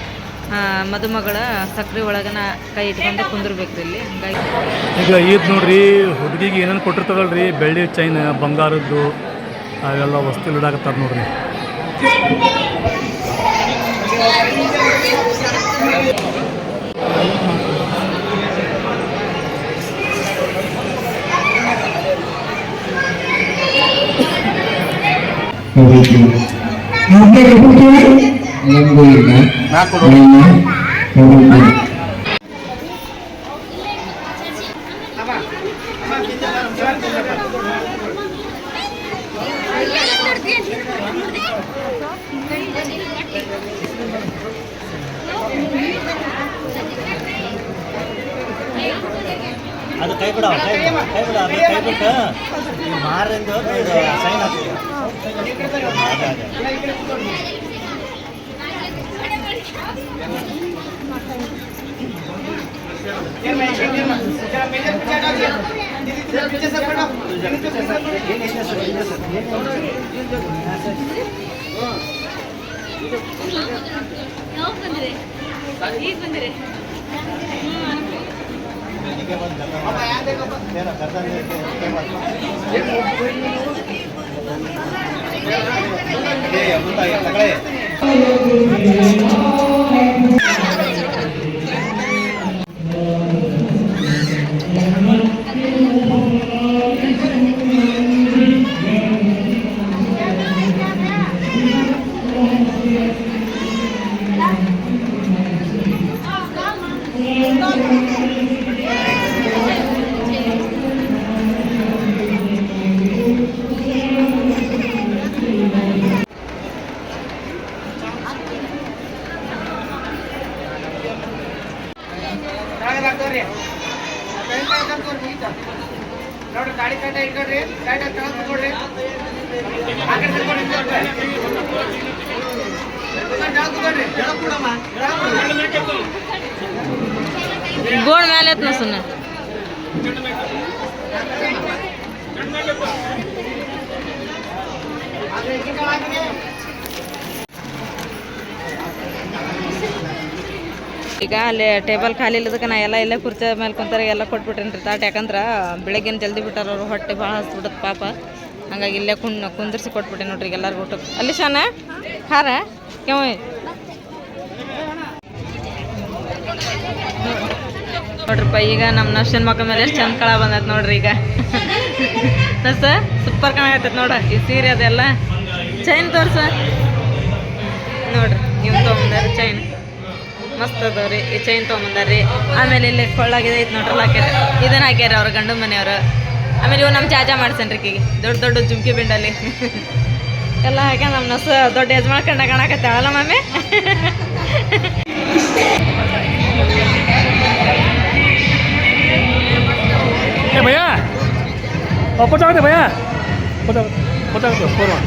ಮದುಮಗಳ ಸಕ್ರೆ ಒಳಗನ ಕೈ ಇಟ್ಕೊಂಡು ಕುಂದಿರ್ಬೇಕ್ರಿ ಇಲ್ಲಿ. ಹಂಗಾಗಿ ಈಗ ಈದ್ ನೋಡ್ರಿ ಹುಡುಗಿಗೆ ಏನೇನು ಕೊಟ್ಟಿರ್ತಾರಲ್ರಿ, ಬೆಳ್ಳಿ ಚೈನ್, ಬಂಗಾರದ್ದು ಅವೆಲ್ಲ ವಸ್ತು ಇಡಾಕತ್ತಾರ ನೋಡ್ರಿ. ನೋಡ್ರಿ ಗಾಡಿ ಕಟ್ಟ ಇಟ್ಕೊಡ್ರಿ ಗಾಡಿ ತಗೊಂಡ್ಕೊಡ್ರಿ ಗೋಡ್ ಮೇಲೆ ಎತ್ನ ಸುಮ್ಮನೆ ಈಗ ಅಲ್ಲಿ ಟೇಬಲ್ ಖಾಲಿ ಇಲ್ಲದಕ್ಕೆ ನಾ ಎಲ್ಲ ಇಲ್ಲೇ ಕುರ್ಚಿ ಮೇಲೆ ಕುಂತಾರೆ ಎಲ್ಲ ಕೊಟ್ಬಿಟ್ರೇನಿ ರೀ ತಾಟ್. ಯಾಕಂದ್ರೆ ಬೆಳಗ್ಗಿನ ಜಲ್ದಿ ಬಿಟ್ಟಾರ ಅವ್ರು, ಹೊಟ್ಟೆ ಭಾಳ ಹಸ್ಬಿಡುತ್ತೆ ಪಾಪ. ಹಂಗಾಗಿ ಇಲ್ಲೇ ಕುಂದಿರ್ಸಿ ಕೊಟ್ಬಿಟ್ಟೆ ನೋಡ್ರಿ ಈಗ ಎಲ್ಲರಿಗೂ ಊಟಕ್ಕೆ. ಅಲ್ಲಿ ಶಾನ ಹಾರ ಕೆವ ನೋಡ್ರಿಪ್ಪ. ಈಗ ನಮ್ಮ ನರ್ಸನ್ ಮಕ್ಕ ಮೇಲೆ ಎಷ್ಟು ಚಂದ ಕಳ ಬಂದೈತೆ ನೋಡ್ರಿ. ಈಗ ನರ್ಸ ಸೂಪರ್ ಕಾಣಕತ್ತೈತೆ ನೋಡ. ಈ ಸೀರೆ ಅದೆಲ್ಲ ಚೈನ್ ತೋರ್ಸ ನೋಡ್ರಿ. ಇವ್ ತೊಗೊಂಬಂದಾರ ಚೈನ್ ಮಸ್ತ್ ಅದಾವ್ರಿ. ಈ ಚೈನ್ ತೊಗೊಂಬಂದಾರ್ರಿ. ಆಮೇಲೆ ಇಲ್ಲಿ ಕೊಳ್ಳಾಗಿದೆ ಐತೆ ನೋಡ್ರಿ ಲಾಕೆಟ್. ಇದನ್ನ ಹಾಕ್ಯಾರ ಅವ್ರ ಗಂಡು ಮನೆಯವ್ರು. ಆಮೇಲೆ ಇವು ನಮ್ಮ ಚಾಚಾ ಮಾಡ್ಸೇನ್ರಿ ಈಗಿಗೆ ದೊಡ್ಡ ದೊಡ್ಡ ಜುಮ್ಕಿ ಬಿಂಡಲ್ಲಿ ಎಲ್ಲ ಹಾಕ್ಯ ನಮ್ಮ ನಸ ದೊಡ್ಡ ಯಜಮಾನ ಕಂಡ ಕಾಣಕತ್ತಾವಲ್ಲ ಮಮ್ಮಿ. भैया पचास दे भैया, पचास दो फोर वन.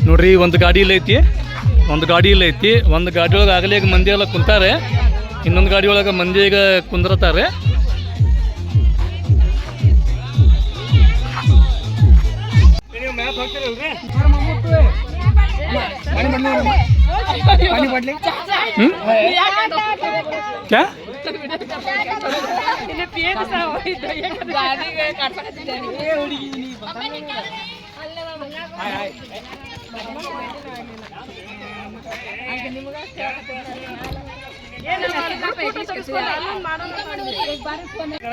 ನೋಡ್ರಿ ಒಂದು ಗಾಡಿ ಇಲ್ಲ ಐತಿ, ಒಂದು ಗಾಡಿ ಇಲ್ಲ ಐತಿ. ಒಂದು ಗಾಡಿ ಒಳಗೆ ಆಗಲೇ ಈಗ ಮಂದಿ ಎಲ್ಲ ಕುಂತಾರೆ, ಇನ್ನೊಂದು ಗಾಡಿ ಒಳಗೆ ಮಂದಿ ಈಗ ಕುಂದಿರ್ತಾರೆ. क्या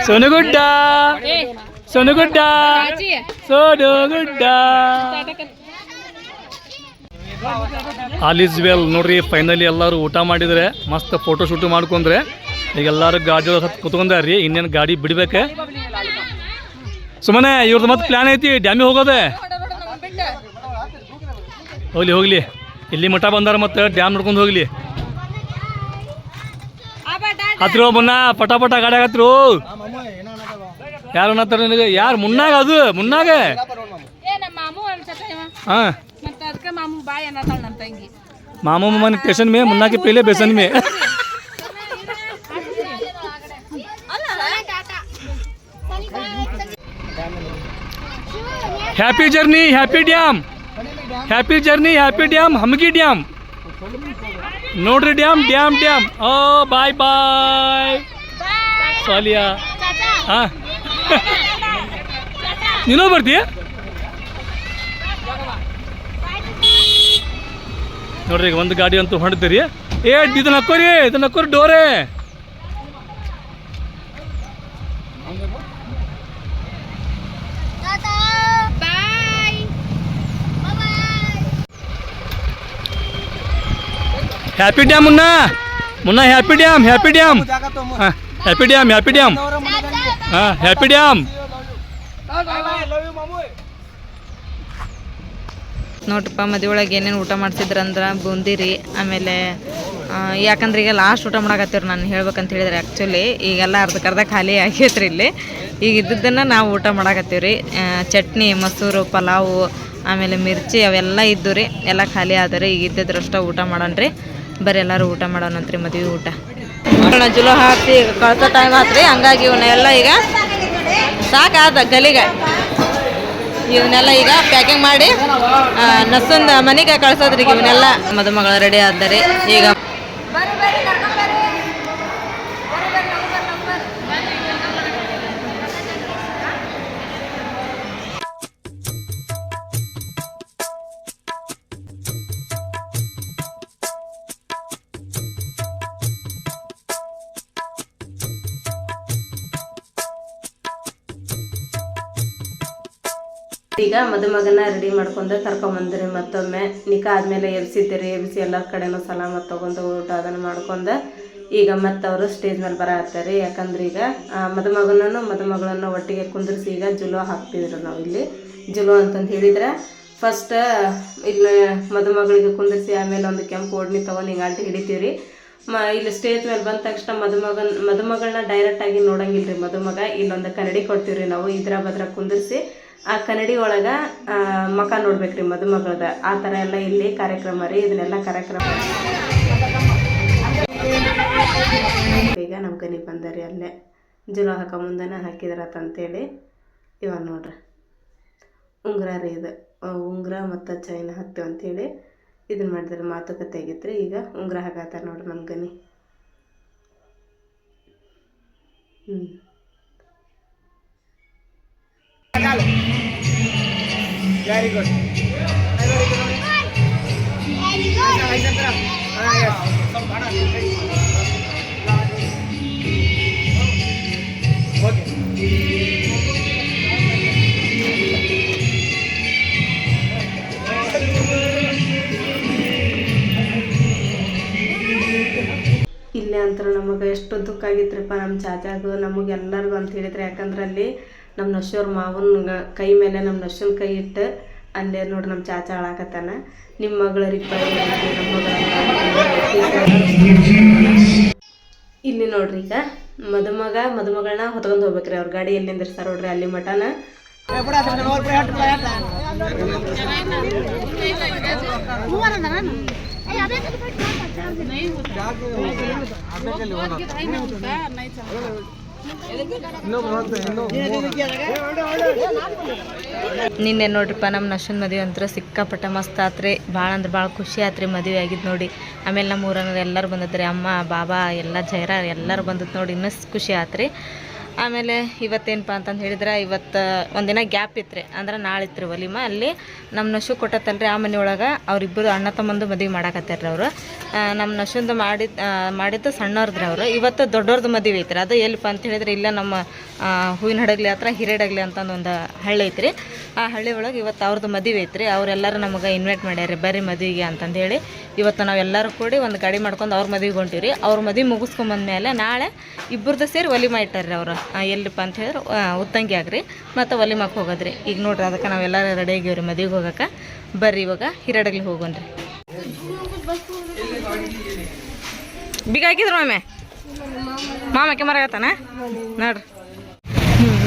सोनगुड्डा सोनगुड्डा सोनगुड्डा ಆಲ್ ಈಸ್ ವೆಲ್. ನೋಡ್ರಿ ಫೈನಲಿ ಎಲ್ಲರೂ ಊಟ ಮಾಡಿದ್ರೆ ಮಸ್ತ್ ಫೋಟೋ ಶೂಟು ಮಾಡ್ಕೊಂಡ್ರೆ ಈಗ ಎಲ್ಲರೂ ಗಾಡಿ ಒಳಗೆ ಕುತ್ಕೊಂಡಾರ್ರಿ. ಇನ್ನೇನು ಗಾಡಿ ಬಿಡ್ಬೇಕು ಸುಮ್ಮನೆ. ಇವ್ರದ್ದು ಮತ್ತೆ ಪ್ಲ್ಯಾನ್ ಐತಿ ಡ್ಯಾಮಿಗೆ ಹೋಗೋದೆ. ಹೋಗ್ಲಿ ಹೋಗ್ಲಿ, ಇಲ್ಲಿ ಮಠ ಬಂದಾರ ಮತ್ತೆ ಡ್ಯಾಮ್ ನೋಡ್ಕೊಂಡು ಹೋಗ್ಲಿ. ಹತ್ತಿರ ಮುನ್ನ ಪಟ ಗಾಡಿ ಆಗತ್ರು. ಯಾರು ಅನ್ನತ್ತಾರ ನಿನಗೆ? ಯಾರು ಮುನ್ನಾಗ? ಅದು ಮುನ್ನಾಗ ಹಾಂ मामू मामा स्टेशन में, मुन्ना के पहले बेसन में. Happy journey, happy dam, happy journey, happy dam, हमगी डैम ನೋಡ್ರಿ. Dam dam dam. ಓ ಬಾಯ್ ಬಾಯ್ ಸಾಲಿಯಾ. ಹಾಂ ನೀನೋ ಬರ್ತೀಯ? ನೋಡ್ರಿ ಈಗ ಒಂದು ಗಾಡಿ ಅಂತೂ ಹೊಂಡ್ತೀರಿ. ಇದನ್ನ ಹಾಕೋರಿ ಡೋರೆ. हैप्पी डैम मुन्ना, मुन्ना हैप्पी डैम, हैप्पी डैम. हाँ हैप्पी डैम, हैप्पी डैम. हाँ हैप्पी डैम. ನೋಡ್ರಪ್ಪ ಮದುವೆ ಒಳಗೆ ಏನೇನು ಊಟ ಮಾಡ್ಸಿದ್ರಂದ್ರೆ ಬೂಂದಿ ರೀ, ಆಮೇಲೆ ಯಾಕಂದ್ರೆ ಈಗ ಲಾಸ್ಟ್ ಊಟ ಮಾಡಕತ್ತೀವ್ರಿ ನಾನು ಹೇಳ್ಬೇಕಂತ ಹೇಳಿದ್ರೆ. ಆ್ಯಕ್ಚುಲಿ ಈಗೆಲ್ಲ ಅರ್ಧ ಖಾಲಿ ಆಗೈತ್ರಿ ಇಲ್ಲಿ. ಈಗ ಇದ್ದದ್ದನ್ನು ನಾವು ಊಟ ಮಾಡಕತ್ತೀವ್ರಿ. ಚಟ್ನಿ, ಮೊಸರು, ಪಲಾವು, ಆಮೇಲೆ ಮಿರ್ಚಿ ಅವೆಲ್ಲ ಇದ್ದು ರೀ, ಎಲ್ಲ ಖಾಲಿ ಆದರಿ. ಈಗ ಇದ್ದಿದ್ರಷ್ಟ ಊಟ ಮಾಡೋಣ್ರಿ. ಬರೀ ಎಲ್ಲರೂ ಊಟ ಮಾಡೋಣಂತ್ರಿ ಮದುವೆ ಊಟ. ಜುಲೋ ಹಾಕಿ ಈಗ ಕಳ್ಸೋ ಟೈಮ್ ಆತ್ರಿ, ಹಂಗಾಗಿ ಇವನ್ನೆಲ್ಲ ಈಗ ಸಾಕಾದ ಗಲಿಗೆ ಇವನ್ನೆಲ್ಲ ಈಗ ಪ್ಯಾಕಿಂಗ್ ಮಾಡಿ ನಸೊಂದು ಮನೆಗೆ ಕಳ್ಸೋದ್ರಿ. ಇವನ್ನೆಲ್ಲ ಮದುಮಗಳು ರೆಡಿ ಆದ್ರಿ. ಈಗ ಈಗ ಮದುಮಗನ ರೆಡಿ ಮಾಡ್ಕೊಂಡು ಕರ್ಕೊಂಬಂದ್ರಿ. ಮತ್ತೊಮ್ಮೆ ನಿಖಾ ಆದಮೇಲೆ ಎಬ್ಸಿದ್ರಿ. ಎಬ್ಸಿ ಎಲ್ಲರ ಕಡೆನೂ ಸಲಾಮತ್ ತೊಗೊಂಡು ಊಟ ಅದನ್ನು ಮಾಡ್ಕೊಂಡು ಈಗ ಮತ್ತೆ ಅವರು ಸ್ಟೇಜ್ ಮೇಲೆ ಬರತ್ತಾರೆ. ಯಾಕಂದ್ರೆ ಈಗ ಮದುಮಗಳನ್ನು ಒಟ್ಟಿಗೆ ಕುಂದಿರಿಸಿ ಈಗ ಜುಲೋ ಹಾಕ್ತಿದ್ರು. ನಾವು ಇಲ್ಲಿ ಜುಲೋ ಅಂತಂದು ಹೇಳಿದ್ರೆ ಫಸ್ಟ್ ಇಲ್ಲಿ ಮದುಮಗಳಿಗೆ ಕುಂದಿರಿಸಿ ಆಮೇಲೆ ಒಂದು ಕೆಂಪು ಓಡ್ನಿ ತೊಗೊಂಡು ಹಿಂಗೆ ಅಂಟಿ ಹಿಡಿತೀವಿ. ಇಲ್ಲಿ ಸ್ಟೇಜ್ ಮೇಲೆ ಬಂದ ತಕ್ಷಣ ಮದುಮಗಳನ್ನ ಡೈರೆಕ್ಟಾಗಿ ನೋಡಂಗಿಲ್ಲ ರೀ. ಮದುಮಗ ಇಲ್ಲೊಂದು ಕನ್ನಡಿ ಕೊಡ್ತೀವಿ ರೀ ನಾವು. ಇದ್ರ ಬದ್ರ ಕುಂದಿರಿಸಿ ಆ ಕನ್ನಡಿ ಒಳಗೆ ಮಖ ನೋಡ್ಬೇಕ್ರಿ ಮದುಮಗಳದ. ಆ ಥರ ಎಲ್ಲ ಇಲ್ಲಿ ಕಾರ್ಯಕ್ರಮ ರೀ. ಇದನ್ನೆಲ್ಲ ಕಾರ್ಯಕ್ರಮ ಈಗ ನಮ್ಮ ಕನಿ ಬಂದರಿ. ಅಲ್ಲೇ ಜುಲೋ ಹಾಕೋ ಮುಂದೆನೇ ಹಾಕಿದ್ರತ್ತಂತೇಳಿ ಇವಾಗ ನೋಡ್ರಿ ಉಂಗುರ ರೀ. ಇದು ಉಂಗುರ ಮತ್ತು ಚೈನ್ ಹಾಕ್ತೀವಿ ಅಂಥೇಳಿ ಇದನ್ನು ಮಾಡಿದ್ರೆ ಮಾತುಕತೆ ಆಗಿತ್ತು ರೀ. ಈಗ ಉಂಗುರ ಹಾಕತ್ತಾರೆ ನೋಡ್ರಿ ನಮ್ಮ ಗನಿ. Very good. ಇಲ್ಲೇ ಅಂತೂ ನಮಗೆ ಎಷ್ಟು ದುಃಖ ಆಗಿತ್ರಿಪ್ಪ ನಮ್ಮ ಚಾಚಾಗೂ ನಮಗೆಲ್ಲರಿಗೂ ಅಂತ ಹೇಳಿದ್ರೆ. ಯಾಕಂದ್ರೆ ಅಲ್ಲಿ ನಮ್ಮ ನಶೋರ್ ಮಾವನ ಕೈ ಮೇಲೆ ನಮ್ಮ ನಶೋನ್ ಕೈ ಇಟ್ಟು ಅಲ್ಲೇ ನೋಡ್ರಿ ನಮ್ಮ ಚಾಚಾ ಆಳಾಕತ್ತಾನ. ನಿಮ್ಮ ಮಗಳರಿಪ್ಪ ನಮ್ಮ ಇಲ್ಲಿ ನೋಡ್ರಿ. ಈಗ ಮದುಮಗಳನ್ನ ಹೊತ್ಕೊಂಡು ಹೋಗ್ಬೇಕ್ರಿ. ಅವ್ರ ಗಾಡಿ ಎಲ್ಲಿ ನಿಂದಿರ್ತಾರೆ ನೋಡ್ರಿ ಅಲ್ಲಿ ಮಟನ. ನಿನ್ನೆ ನೋಡ್ರಿಪ್ಪ ನಮ್ಮ ನಶನ್ ಮದುವೆ ಅಂತೂ ಸಿಕ್ಕಾಪಟ್ಟೆ ಮಸ್ತ್ ಆತ್ರಿ. ಭಾಳ ಅಂದ್ರೆ ಭಾಳ ಖುಷಿ ಆತ್ರಿ ಮದುವೆ ಆಗಿದ್ದು ನೋಡಿ. ಆಮೇಲೆ ನಮ್ಮ ಊರನ್ನ ಎಲ್ಲರೂ ಬಂದದ್ರಿ. ಅಮ್ಮ ಬಾಬಾ ಎಲ್ಲ ಜೈರ ಎಲ್ಲರೂ ಬಂದದ್ದು ನೋಡಿ ಇನ್ನೂ ಖುಷಿ ಆತ್ರಿ. ಆಮೇಲೆ ಇವತ್ತೇನಪ್ಪ ಅಂತಂದು ಹೇಳಿದ್ರೆ ಇವತ್ತು ಒಂದಿನ ಗ್ಯಾಪ್ ಇತ್ತು ರೀ. ಅಂದ್ರೆ ನಾಳೆ ಇತ್ತು ರೀ ವಲಿಮ. ಅಲ್ಲಿ ನಮ್ಮ ನಶು ಕೊಟ್ಟತ್ತಲ್ರಿ ಆ ಮನೆ ಒಳಗೆ ಅವರಿಬ್ಬರು ಅಣ್ಣ ತಮ್ಮಂದು ಮದುವೆ ಮಾಡಾಕತ್ತಾರ್ರಿ ಅವರು. ನಮ್ಮ ನಶುಂದು ಮಾಡಿದ್ದು ಸಣ್ಣವ್ರದ್ರಿ ಅವರು. ಇವತ್ತು ದೊಡ್ಡವ್ರದ್ದು ಮದುವೆ ಐತ್ರಿ. ಅದು ಎಲ್ಲಿಪ್ಪ ಅಂತ ಹೇಳಿದ್ರೆ ಇಲ್ಲ ನಮ್ಮ ಹೂವಿನ ಹಡಗಲಿ ಹತ್ರ ಹಿರೇಡಗಲಿ ಅಂತಂದು ಒಂದು ಹಳ್ಳಿ ಐತ್ರಿ. ಆ ಹಳ್ಳಿ ಒಳಗೆ ಇವತ್ತು ಅವ್ರದ್ದು ಮದುವೆ ಐತ್ರಿ. ಅವರೆಲ್ಲರೂ ನಮಗೆ ಇನ್ವೈಟ್ ಮಾಡ್ಯಾರಿ ಬರ್ರಿ ಮದುವೆಗೆ ಅಂತಂದು ಹೇಳಿ. ಇವತ್ತು ನಾವೆಲ್ಲರೂ ಕೂಡಿ ಒಂದು ಗಾಡಿ ಮಾಡ್ಕೊಂಡು ಅವ್ರ ಮದುವೆಗೆ ಹೊಂಟೀವಿ. ಅವ್ರ ಮದುವೆ ಮುಗಿಸ್ಕೊಂಬಂದ್ಮೇಲೆ ನಾಳೆ ಇಬ್ಬರದ್ದು ಸೇರಿ ಒಲಿಮ ಇಟ್ಟಾರ್ರಿ ಅವರು. ಎಲ್ಲಿಪ್ಪ ಅಂತ ಹೇಳಿದ್ರೆ ಉತ್ತಂಗಿ ಆಗ್ರಿ ಮತ್ತು ಒಲಿಮಕ್ಕೆ ಹೋಗೋದ್ರಿ. ಈಗ ನೋಡ್ರಿ ಅದಕ್ಕೆ ನಾವೆಲ್ಲರೂ ರೆಡಿ ಆಗ್ಯಾವ್ರಿ ಮದುವೆಗೆ ಹೋಗೋಕೆ. ಬರ್ರಿ ಇವಾಗ ಹಿರೇಡಗಲಿ ಹೋಗೋಣ್ರಿ. ಬೀಗ ಹಾಕಿದ್ರು ಮಾಮಕ್ಕೆ ಮರಗತ್ತಾನ ನೋಡ್ರಿ.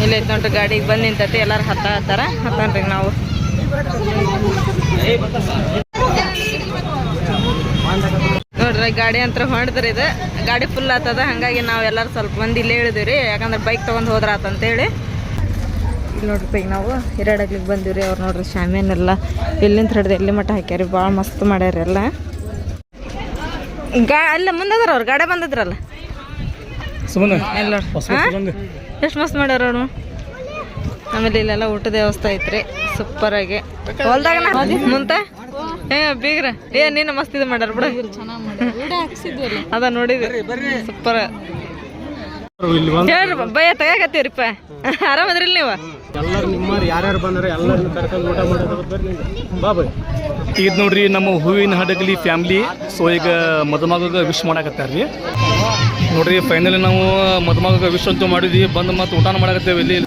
ಇಲ್ಲೈತೆ ನೋಡ್ರಿ ಗಾಡಿಗೆ ಬಂದು ನಿಂತೈತಿ. ಎಲ್ಲರೂ ಹತ್ತಾರ ಹತ್ತಾನ್ರಿ. ನಾವು ನೋಡ್ರಿ ಗಾಡಿ ಅಂತ ಹೊಂಡ್ದ್ರಿ. ಇದು ಗಾಡಿ ಫುಲ್ ಆತದ. ಹಾಗಾಗಿ ನಾವೆಲ್ಲರೂ ಸ್ವಲ್ಪ ಮಂದಿ ಇಲ್ಲೇ ಇಳಿದಿವಿ ರೀ. ಯಾಕಂದ್ರೆ ಬೈಕ್ ತೊಗೊಂಡು ಹೋದ್ರ ಆತಂತೇಳಿ. ಇಲ್ಲಿ ನೋಡ್ರಿ ಈಗ ನಾವು ಹಿರೇಡಗ್ಲಿಗೆ ಬಂದೀವಿ ರೀ. ಅವ್ರು ನೋಡ್ರಿ ಶಾಮಿಯನ್ನೆಲ್ಲ ಎಲ್ಲಿಂದ ಹಿಡ್ದು ಎಲ್ಲಿ ಮಟ್ಟ ಹಾಕ್ಯಾರಿ. ಭಾಳ ಮಸ್ತ್ ಮಾಡ್ಯಾರ ಎಲ್ಲ. ಅಲ್ಲ ಮುಂದದಾರ ಅವ್ರು ಗಾಡಿ ಬಂದಿದ್ರಲ್ಲ ಎಲ್ಲ ಎಷ್ಟು ಮಸ್ತ್ ಮಾಡ್ಯಾರ ಅವರು. ಆಮೇಲೆ ಇಲ್ಲೆಲ್ಲ ಊಟದ ವ್ಯವಸ್ಥೆ ಐತ್ರಿ ಸೂಪರಾಗಿ. ಹೊಲ್ದಾಗ ಮುಂತೆ ಬೀಗ್ರ ನೀನು ಮಸ್ತ್ ಇದು ಮಾಡ್ಯಾರ ಬಿಡ. ಅದ ನೋಡಿದ್ರಿ ಸೂಪರ್. ಹೇಳ್ರಿ ಭಯ ತೆಗಾಕತ್ತೀವ್ರಿಪ್ಪ. ಆರಾಮದ್ರಿಲ್ಲ ನೀವು? ಎಲ್ಲರೂ ನಿಮ್ಮವ್ರು ಯಾರ್ಯಾರು ಬಂದ್ರೆ ಎಲ್ಲರನ್ನು ಕರ್ಕೊಂಡು ಊಟ ಮಾಡೋದು. ಈಗ ನೋಡ್ರಿ ನಮ್ಮ ಹೂವಿನ ಹಡಗಲಿ ಫ್ಯಾಮ್ಲಿ. ಸೊ ಈಗ ಮದುಮಗ ವಿಶ್ ಮಾಡಾಕತ್ತಾರ ರೀ. ನೋಡ್ರಿ ಫೈನಲಿ ನಾವು ಮದುಮಗ ವಿಶ್ ಅಂತೂ ಮಾಡಿದ್ವಿ. ಬಂದು ಮತ್ತೆ ಊಟ ಮಾಡಾಕತ್ತೇವೆ ಇಲ್ಲಿ.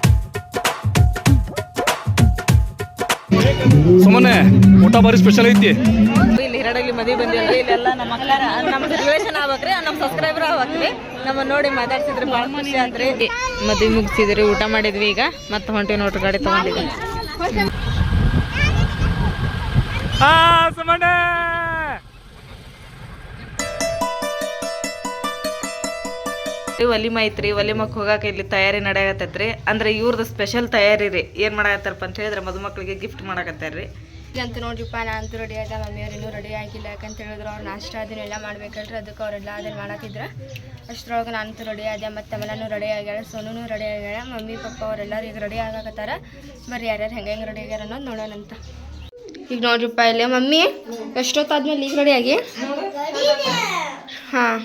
ಸುಮ್ಮನೆ ಊಟ ಭಾರಿ ಸ್ಪೆಷಲ್ ಐತಿ. ಇಲ್ಲಿ ಹಿರಡಲ್ಲಿ ಮದುವೆ ಬಂದಿಲ್ಲ ಇಲ್ಲೆಲ್ಲ ನಮ್ಮ ಅಕ್ಕಾರ ನಮ್ಮ ರಿಲೇಷನ್ ಆಗ್ಬೇಕ್ರಿ, ನಮ್ಮ ಸಬ್ಸ್ಕ್ರೈಬರ್ ಆಗ್ಬೇಕ್ರಿ. ನಮ್ಮ ನೋಡಿ ಮಾತಾಡ್ಸಿದ್ರೆ ಭಾಳ ಖುಷಿ ಆತ್ರಿ. ಮದುವೆ ಮುಗಿಸಿದ್ರಿ, ಊಟ ಮಾಡಿದ್ವಿ, ಈಗ ಮತ್ತೆ ಹೊಂಟಿ ನೋಡ್ರಿ ಗಾಡಿ ತಗೊಂಡಿದ್ವಿ. ಒಲಿಮ ಐತ್ರಿ, ಒಲಿಮಕ್ಕೆ ಹೋಗಾಕ ಇಲ್ಲಿ ತಯಾರಿ ನಡೆಯಕತ್ತೈತ್ರಿ. ಅಂದ್ರೆ ಇವ್ರದ್ದು ಸ್ಪೆಷಲ್ ತಯಾರಿ ರೀ. ಏನ್ ಮಾಡಕತ್ತಾರಪ್ಪ ಅಂತ ಹೇಳಿದ್ರೆ ಮದುಮಕ್ಳಿಗೆ ಗಿಫ್ಟ್ ಮಾಡಕತ್ತಾರ್ರಿ. ಅಂತ ನೋಡ್ರಿಪ್ಪ, ನಾ ಅಂತೂ ರೆಡಿ ಆಯ್ತಾ, ಮಮ್ಮಿಯವ್ರು ಇನ್ನೂ ರೆಡಿ ಆಗಿಲ್ಲ. ಯಾಕಂತ ಹೇಳಿದ್ರು ಅವ್ರು ನಾಷ್ಟ ಅದನ್ನೆಲ್ಲ ಮಾಡ್ಬೇಕಲ್ರಿ, ಅದಕ್ಕೆ ಅವರೆಲ್ಲ ಅದನ್ನು ಮಾಡತ್ತಿದ್ರು. ಅಷ್ಟರೊಳಗೆ ನಾನಂತೂ ರೆಡಿ ಆದೆ, ಮತ್ತು ಆಮೇಲೆ ರೆಡಿ ಆಗ್ಯಾಳ, ಸೋನೂ ರೆಡಿ ಆಗ್ಯಾಳ, ಮಮ್ಮಿ ಪಪ್ಪ ಅವರೆಲ್ಲರೂ ಈಗ ರೆಡಿ ಆಗಕತ್ತಾರ. ಬರ್ರಿ ಯಾರ್ಯಾರು ಹೆಂಗೆ ರೆಡಿ ಆಗ್ಯಾರ ಅನ್ನೋದು ನೋಡೋಣಂತ. ಈಗ ನೋಡ್ರಿಪ್ಪ ಇಲ್ಲೇ ಮಮ್ಮಿ ಎಷ್ಟೊತ್ತಾದ್ಮೇಲೆ ಈಗ ರೆಡಿ ಆಗಿ. ಹಾಂ,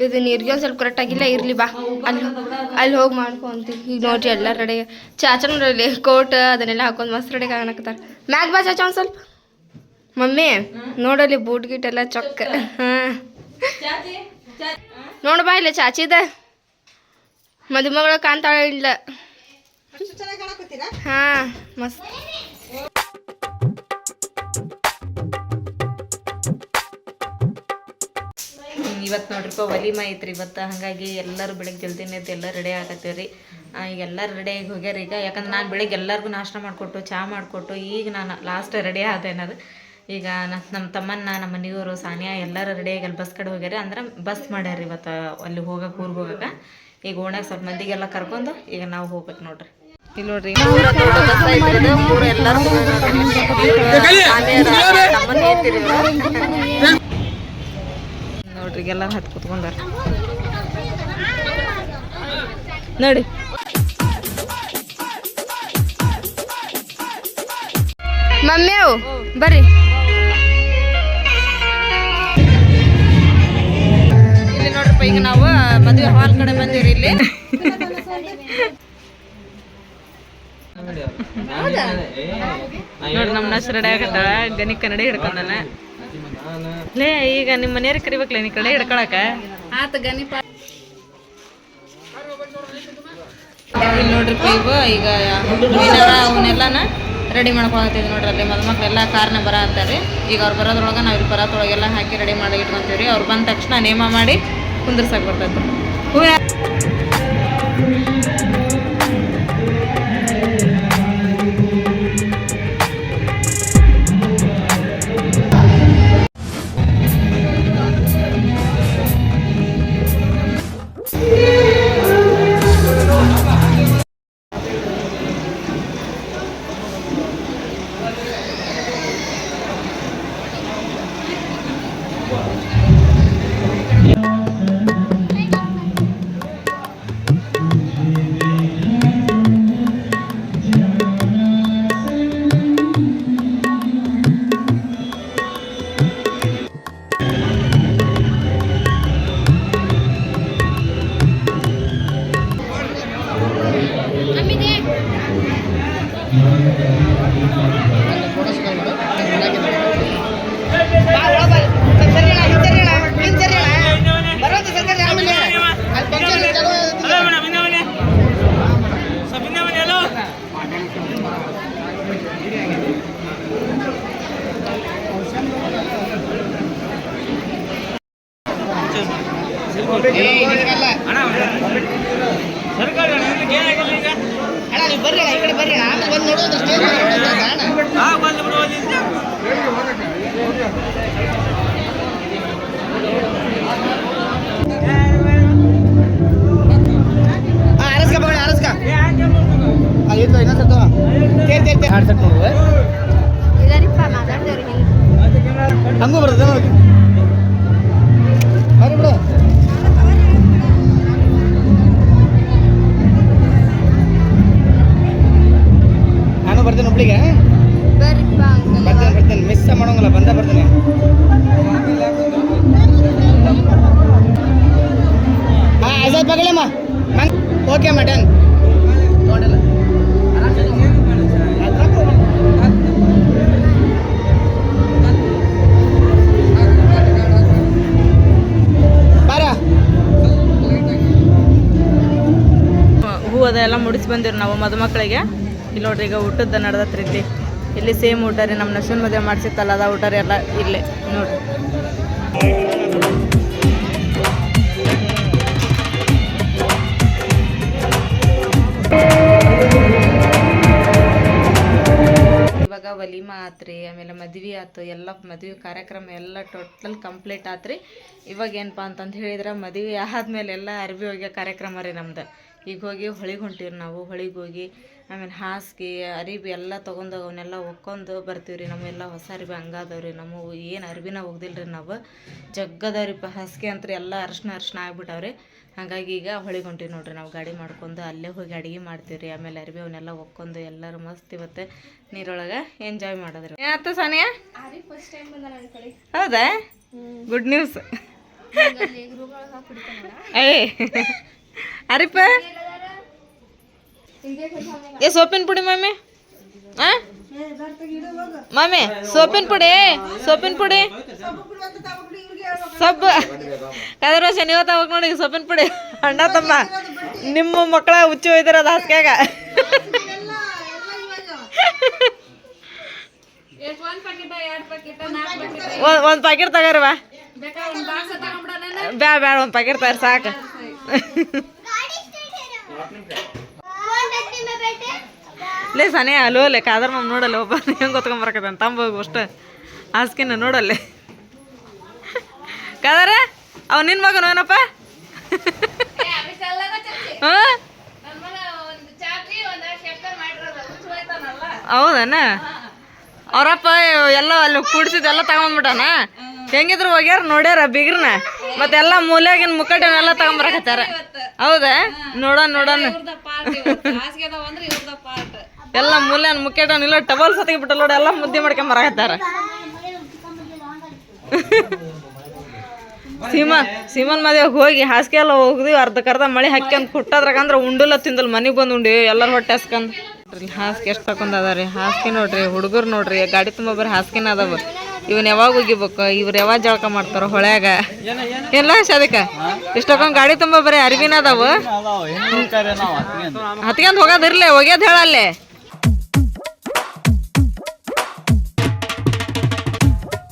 ಇದು ನೀರಿಗೆ ಸ್ವಲ್ಪ ಕರೆಕ್ಟ್ ಆಗಿಲ್ಲ, ಇರಲಿ ಬಾ, ಅಲ್ಲಿ ಹೋಗಿ ಮಾಡ್ಕೊ ಅಂತೀವಿ. ಈಗ ನೋಡ್ರಿ ಎಲ್ಲ ರೆಡಿ, ಚಾಚನ ರೆಡಿ, ಕೋಟ್ ಅದನ್ನೆಲ್ಲ ಹಾಕೊಂಡು ಮಸ್ತ್ ರೆಡಿ ಕಾಣಕತ್ತಾರ. ಮ್ಯಾಗ ಬಾ ಚಾಚ ಒಂದು ಸ್ವಲ್ಪ. ಮಮ್ಮಿ ನೋಡಲ್ಲಿ ಬೂಟ್ ಗೀಟ್ ಎಲ್ಲ ಚೊಕ್ಕ. ಹಾಂ ನೋಡು ಬಾ ಇಲ್ಲ ಚಾಚಿದ ಮದುಮಗಳು ಕಾಣ್ತಾಳ ಇಲ್ಲ. ಹಾಂ ಮಸ್ತ್. ಇವತ್ತು ನೋಡ್ರಿಪ್ಪ ಒಲಿಮ ಐತ್ರಿ ಇವತ್ತು, ಹಾಗಾಗಿ ಎಲ್ಲರೂ ಬೆಳಗ್ಗೆ ಜಲ್ದಿನೇ ಎದ್ದು ಎಲ್ಲ ರೆಡಿ ಆಗತ್ತೀವಿ ರೀ. ಈಗ ಎಲ್ಲರೂ ರೆಡಿಯಾಗಿ ಹೋಗ್ಯಾರ ಈಗ. ಯಾಕಂದ್ರೆ ನಾನು ಬೆಳಗ್ಗೆ ಎಲ್ಲರಿಗೂ ನಾಷ್ಟ ಮಾಡಿಕೊಟ್ಟು ಚಹಾ ಮಾಡಿಕೊಟ್ಟು ಈಗ ನಾನು ಲಾಸ್ಟ್ ರೆಡಿ ಆದೆ ಅನ್ನೋದು. ಈಗ ನಮ್ಮ ತಮ್ಮನ್ನ, ನಮ್ಮ ಮನೆಯವರು, ಸಾನಿಯಾ ಎಲ್ಲರೂ ರೆಡಿಯಾಗಿ ಅಲ್ಲಿ ಬಸ್ ಕಡೆ ಹೋಗ್ಯಾರ. ಅಂದ್ರೆ ಬಸ್ ಮಾಡ್ಯಾರ ಇವತ್ತು ಅಲ್ಲಿ ಹೋಗಕ್ಕೆ, ಊರಿಗೆ ಹೋಗಕ್ಕೆ. ಈಗ ಓಣ್ಯಾಗ ಸ್ವಲ್ಪ ಮಂದಿಗೆಲ್ಲ ಕರ್ಕೊಂಡು ಈಗ ನಾವು ಹೋಗ್ಬೇಕು ನೋಡ್ರಿ. ಇಲ್ಲಿ ನೋಡ್ರಿ ನೋಡ್ರಿ ಎಲ್ಲ ಹತ್ತು ಕುತ್ಕೊಂಡಾರ ನೋಡಿ. ಮಮ್ಮಿಯವು ಬರ್ರಿ. ಇಲ್ಲಿ ನೋಡ್ರಿಪ್ಪ ಈಗ ನಾವು ಮದುವೆ ಹಾಲ್ ಕಡೆ ಬಂದಿವ್ರಿ. ಇಲ್ಲಿ ನೋಡಿ ನಮ್ಮ ನರ್ಸ್ ರೆಡಿ ಆಗತ್ತಾಳ, ಗನಿ ಕನ್ನಡಿ ಹಿಡ್ಕೊಂಡಾನ. ಲೇ ಈಗ ನಿಮ್ಮ ಮನೆಯವ್ರಿಗೆ ಕರಿಬೇಕಲ್ಲ ನೀ ಕಡೆ ಹಿಡ್ಕೊಳಕ. ಇಲ್ಲಿ ನೋಡ್ರಿಪ್ಪ ಈಗ ಅವನ್ನೆಲ್ಲಾನ ರೆಡಿ ಮಾಡ್ಕೊಳತ್ತಿದ್ವಿ ನೋಡ್ರಿ. ಅಲ್ಲಿ ಮದುಮಕ್ಳೆಲ್ಲ ಕಾರ್ನ ಬರತ್ತಾರೆ. ಈಗ ಅವ್ರು ಬರೋದ್ರೊಳಗೆ ನಾವು ಇಲ್ಲಿ ಪರಾತೊಳಗೆಲ್ಲ ಹಾಕಿ ರೆಡಿ ಮಾಡಿ ಇಟ್ಕೊಂತೀವಿ ರೀ. ಅವ್ರು ಬಂದ ತಕ್ಷಣ ನೇಮ ಮಾಡಿ ಕುಂದ್ರಸಕ್ಕೆ ಬರ್ತೈತೆ. ಬರ್ರಿ ಈ ಕಡೆ ಬರ್ರಿ, ಆಮೇಲೆ ಬಂದು ನೋಡೋದು ಅರಸ್ಕ ಬಗಳಿ ಅರಸ್ಕ ಇತ್ತು ಇನ್ನೊಂದು ಆಡ್ಸಕ್ ನೋಡುವ ಹಂಗೂ ಬರ್ತದೆ ನೋಡಿ ಅವ್ರಿ ಬಿಡು. ನಾನು ಬರ್ತೇನೆ ಒಬ್ಳಿಗೆ, ಬರ್ತೇನೆ ಮಿಸ್ ಮಾಡೋಂಗಿಲ್ಲ, ಬರ್ತೇನೆ. ಹಾಂ ಆಯ್ತು ಬಗಳಮ್ಮ, ಓಕೆ ಮಟನ್ ನೋಡಲ್ಲ ಹೂ ಅದೆಲ್ಲ ಮುಡಿಸಿ ಬಂದಿರು ನಾವು ಮದುಮಕ್ಕಳಿಗೆ. ಇಲ್ಲಿ ನೋಡ್ರಿ ಈಗ ಊಟದ ನಡೆದತ್ರಿ ಇಲ್ಲಿ ಇಲ್ಲಿ ಸೇಮ್ ಊಟ ರೀ, ನಮ್ಮ ನಶನ್ ಮದುವೆ ಮಾಡಿಸಿತ್ತಲ್ಲ ಅದ ಊಟ ರೀ ಎಲ್ಲ ಇಲ್ಲೇ ನೋಡ್ರಿ. ಇವಾಗ ವಲಿಮಾ ಆತ್ರಿ, ಆಮೇಲೆ ಮದ್ವೆ ಆಯ್ತು, ಎಲ್ಲ ಮದುವೆ ಕಾರ್ಯಕ್ರಮ ಎಲ್ಲ ಟೋಟಲ್ ಕಂಪ್ಲೀಟ್ ಆತ್ರಿ. ಇವಾಗ ಏನಪ್ಪ ಅಂತಂದು ಹೇಳಿದ್ರೆ ಮದುವೆ ಆದ್ಮೇಲೆ ಎಲ್ಲ ಅರ್ಬಿ ಹೋಗ್ಯೋ ಕಾರ್ಯಕ್ರಮ ರೀ ನಮ್ದು. ಈಗ ಹೋಗಿ ಹೊಳಿಗೆ ಹೊಂಟೀವಿ ನಾವು. ಹೊಳಿಗೆ ಹೋಗಿ ಆಮೇಲೆ ಹಾಸಿಗೆ ಅರಿಬಿ ಎಲ್ಲ ತೊಗೊಂಡು ಅವನ್ನೆಲ್ಲ ಒಕ್ಕೊಂಡು ಬರ್ತೀವಿ ರೀ. ನಮ್ಮೆಲ್ಲ ಹೊಸ ಅರಿಬಿ ಹಂಗಾದವ್ರಿ, ನಮ್ಮ ಏನು ಅರ್ಬಿನ ಒಗ್ದಿಲ್ಲ ರೀ ನಾವು. ಜಗ್ಗದವ್ರಿ ಹಾಸಿಗೆ ಅಂತ ಎಲ್ಲ ಅರ್ಶಿನ ಆಗ್ಬಿಟ್ಟವ್ರಿ. ಹಾಗಾಗಿ ಈಗ ಹೊಳಿಗೆ ಹೊಂಟೀವಿ ನೋಡ್ರಿ ನಾವು ಗಾಡಿ ಮಾಡ್ಕೊಂಡು. ಅಲ್ಲೇ ಹೋಗಿ ಅಡುಗೆ ಮಾಡ್ತೀವಿ ರೀ. ಆಮೇಲೆ ಅರ್ಬಿ ಅವನ್ನೆಲ್ಲ ಒಕ್ಕೊಂಡು ಎಲ್ಲರೂ ಮಸ್ತ್ ಇವತ್ತು ನೀರೊಳಗೆ ಎಂಜಾಯ್ ಮಾಡೋದ್ರಿ. ಏನಾಯ್ತು ಸಾನಿಯಾ? ಫಸ್ಟ್ ಟೈಮ್ ಬಂದ ನನ್ನ ಕಡೆ. ಹೌದಾ? Good news. ಏ ಅರಿಪ ಏ ಸೋಪಿನ ಪುಡಿ ಮಮ್ಮಿ, ಮಮ್ಮಿ ಸೋಪಿನ ಪುಡಿ ಸೊಪ್ಪು ಕದ್ರ ಶನಿವತ್ತ ಹೋಗಿ ನೋಡಿ ಸೊಪ್ಪಿನ ಪುಡಿ. ಅಣ್ಣ ತಮ್ಮ ನಿಮ್ಮ ಮಕ್ಕಳ ಹುಚ್ಚು ಹೋಯ್ತಾರ ಅದು ಹಾಸ್ಕ್ಯಾಗ. ಒಂದು ಪ್ಯಾಕೆಟ್ ತಗೋರಿವ. ಬ್ಯಾಡ ಒಂದು ಪ್ಯಾಕೆಟ್ ತಗೋರಿ ಸಾಕು. ಲೇ ಸನೇ ಅಲ್ಲೋಲೆ ಕಾದ್ರ ನಮ್ಮ ನೋಡಲ್ಲ ಒಬ್ಬ ಹೆಂಗೆ ಗೊತ್ಕೊಂಬರಕತ್ತ ತಂಬೋಗು ಅಷ್ಟು ಹಾಸ್ಕಿನ ನೋಡಲ್ಲೇ. ಕಾದಾರ ಅವ ನಿನ್ನ ಮಗನು ಏನಪ್ಪ? ಹಾಂ ಹೌದನ? ಅವ್ರಪ್ಪ ಎಲ್ಲ ಅಲ್ಲಿ ಕುಡಿಸಿದ್ದೆಲ್ಲ ತಗೊಂಡ್ಬಿಟ್ಟಾನ. ಹೆಂಗಿದ್ರು ಹೋಗ್ಯಾರ ನೋಡ್ಯಾರ ಬಿಗ್ರನ, ಮತ್ತೆಲ್ಲ ಮೂಲ್ಯಾಗಿನ ಮುಕ್ಕಟ್ಟನೆಲ್ಲ ತಗೊಂಬರಕತ್ತಾರ. ಹೌದಾ? ನೋಡೋಣ ಎಲ್ಲ ಮೂಲ್ಯನ ಮುಕ್ಕೇಟನ್ ಇಲ್ಲ ಟಬಲ್ ಸತಿಗೆ ಬಿಟ್ಟ ನೋಡಿ ಎಲ್ಲ ಮುದ್ದೆ ಮಾಡ್ಕೊಂಬರಕತ್ತಾರ. ಸೀಮನ್ ಮದುವೆಗೆ ಹೋಗಿ ಹಾಸಿಗೆ ಎಲ್ಲ ಹೋಗಿದ್ವಿ. ಅರ್ಧಕ್ಕರ್ಧ ಮಳೆ ಹಾಕ್ಯಂದು ಕುಟ್ಟದ್ರಾಗಂದ್ರೆ ಉಂಡಿಲ್ಲ ತಿಂದಲ್ ಮನೆಗೆ ಬಂದು ಉಂಡಿ ಎಲ್ಲರೂ ಹೊಟ್ಟೆ ಹಾಸ್ಕೊಂಡು. ಹಾಸಿಗೆ ಎಷ್ಟು ತಕೊಂಡ್ ಅದ ರೀ ಹಾಸಿಗೆ ನೋಡ್ರಿ. ಹುಡುಗರು ನೋಡ್ರಿ ಗಾಡಿ ತುಂಬ ಬರೀ ಹಾಸಿಗೆನ ಅದಾವ. ಇವನ್ ಯಾವಾಗ ಹೋಗಿಬೇಕು, ಇವ್ರು ಯಾವಾಗ ಜಳಕ ಮಾಡ್ತಾರೋ ಹೊಳ್ಯಾಗ ಎಲ್ಲ ಸದಕ ಇಷ್ಟಕ್ಕೊಂದು ಗಾಡಿ ತುಂಬ ಬರೀ ಅರಿವಿನ ಅದಾವ. ಹತ್ಕೊಂಡ್ ಹೋಗೋದಿರ್ಲಿ, ಹೋಗ್ಯದ ಹೇಳಲ್ಲೇ.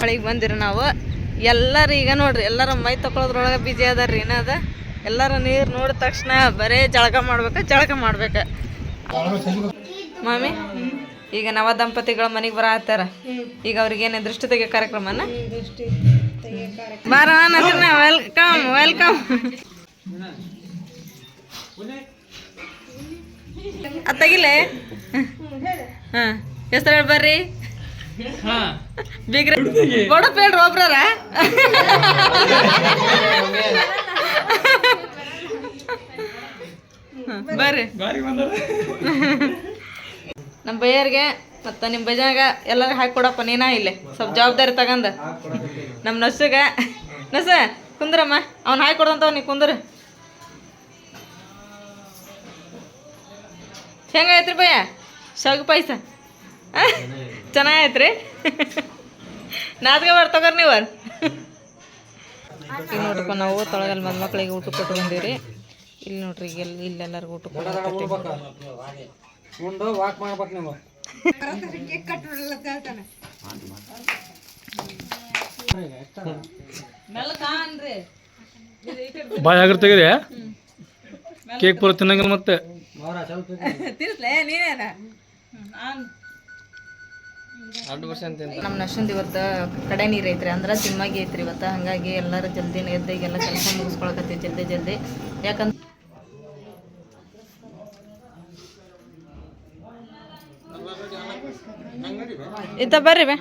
ಹೊಳಿಗೆ ಬಂದಿರಿ ನಾವು ಎಲ್ಲರೂ. ಈಗ ನೋಡ್ರಿ ಎಲ್ಲರೂ ಮೈ ತಗೊಳೋದ್ರೊಳಗೆ ಬಿಜಿ ಅದಾರ್ರಿ. ಏನದ ಎಲ್ಲರೂ ನೀರು ನೋಡಿದ ತಕ್ಷಣ ಬರೇ ಜಳಕ ಮಾಡ್ಬೇಕ. ಮಾಮಿ ಈಗ ನವ ದಂಪತಿಗಳ ಮನೆಗೆ ಬರತ್ತಾರ. ಈಗ ಅವ್ರಿಗೇನು ದೃಷ್ಟಿ ತೆಗಿಯೋ ಕಾರ್ಯಕ್ರಮನ ಬಾರ ವೆಲ್ಕಮ್. ಅದು ತೆಗಿಲೆ. ಹಾಂ ಹೆಸರು ಹೇಳಿ ಬರ್ರಿ. ಬಿಗ್ರ ಬಡಪ್ ಹೇಳ್ರಿ ಒಬ್ರಾರ. ಬರ್ರಿ ನಮ್ಮ ಬಯ್ಯರ್ಗೆ ಮತ್ತು ನಿಮ್ಮ ಬಜಾಗ ಎಲ್ಲರೂ ಹಾಕಿ ಕೊಡಪ್ಪ. ನೀನಾ ಇಲ್ಲೇ ಸ್ವಲ್ಪ ಜವಾಬ್ದಾರಿ ತಗಂದ ನಮ್ಮ ನಸ್ಸುಗೆ. ನಸ ಕುಂದ್ರಮ್ಮ, ಅವ್ನು ಹಾಕಿ ಕೊಡಂತವ್ ನೀ ಕುಂದ್ರ. ಹೆಂಗಾಯ್ತ್ರಿ ಭಯ್ಯ ಶಾವಿಗೆ ಪಾಯಸ? ಚೆನ್ನಾಗೈತ್ರಿ. ನಾದ್ಗೆ ಬರ್ತೋಗಾರ ನೀವು. ಈಗ ನೋಡ್ರಪ್ಪ ನಾವು ತೊಳಗಲ್ಲಿ ಮಕ್ಕಳಿಗೆ ಊಟ ಕೊಟ್ಟು ಬಂದೀವಿ. ಇಲ್ಲಿ ನೋಡ್ರಿ ಈಗ ಇಲ್ಲೆಲ್ಲರಿಗೂ ಊಟ ಕೊಡೋದು. ವಾಕ್ ಮಾಡ್ಬೇಕು ನೀವು. ಬಾಯ್ ಆಗಿರ್ ತೆಗೀರಿ. ಕೇಕ್ ಪೂರ ತಿನ್ನಂಗಿಲ್ಲ ಮತ್ತೆ. ನಮ್ಮ ನಶಂದು ಇವತ್ತು ಕಡೆ ನೀರು ಐತ್ರಿ, ಅಂದ್ರೆ ಸಿಮ್ಮಾಗಿ ಐತ್ರಿ ಇವತ್ತು. ಹಾಗಾಗಿ ಎಲ್ಲರೂ ಜಲ್ದಿನ ಎದ್ದು ಎಲ್ಲ ಕೆಲಸ ಮುಗಿಸ್ಕೊಳಕತ್ತೀವಿ ಜಲ್ದಿ. ಯಾಕಂದ್ರೆ ಇತ್ತ ಬರ್ರಿ ಬೇ.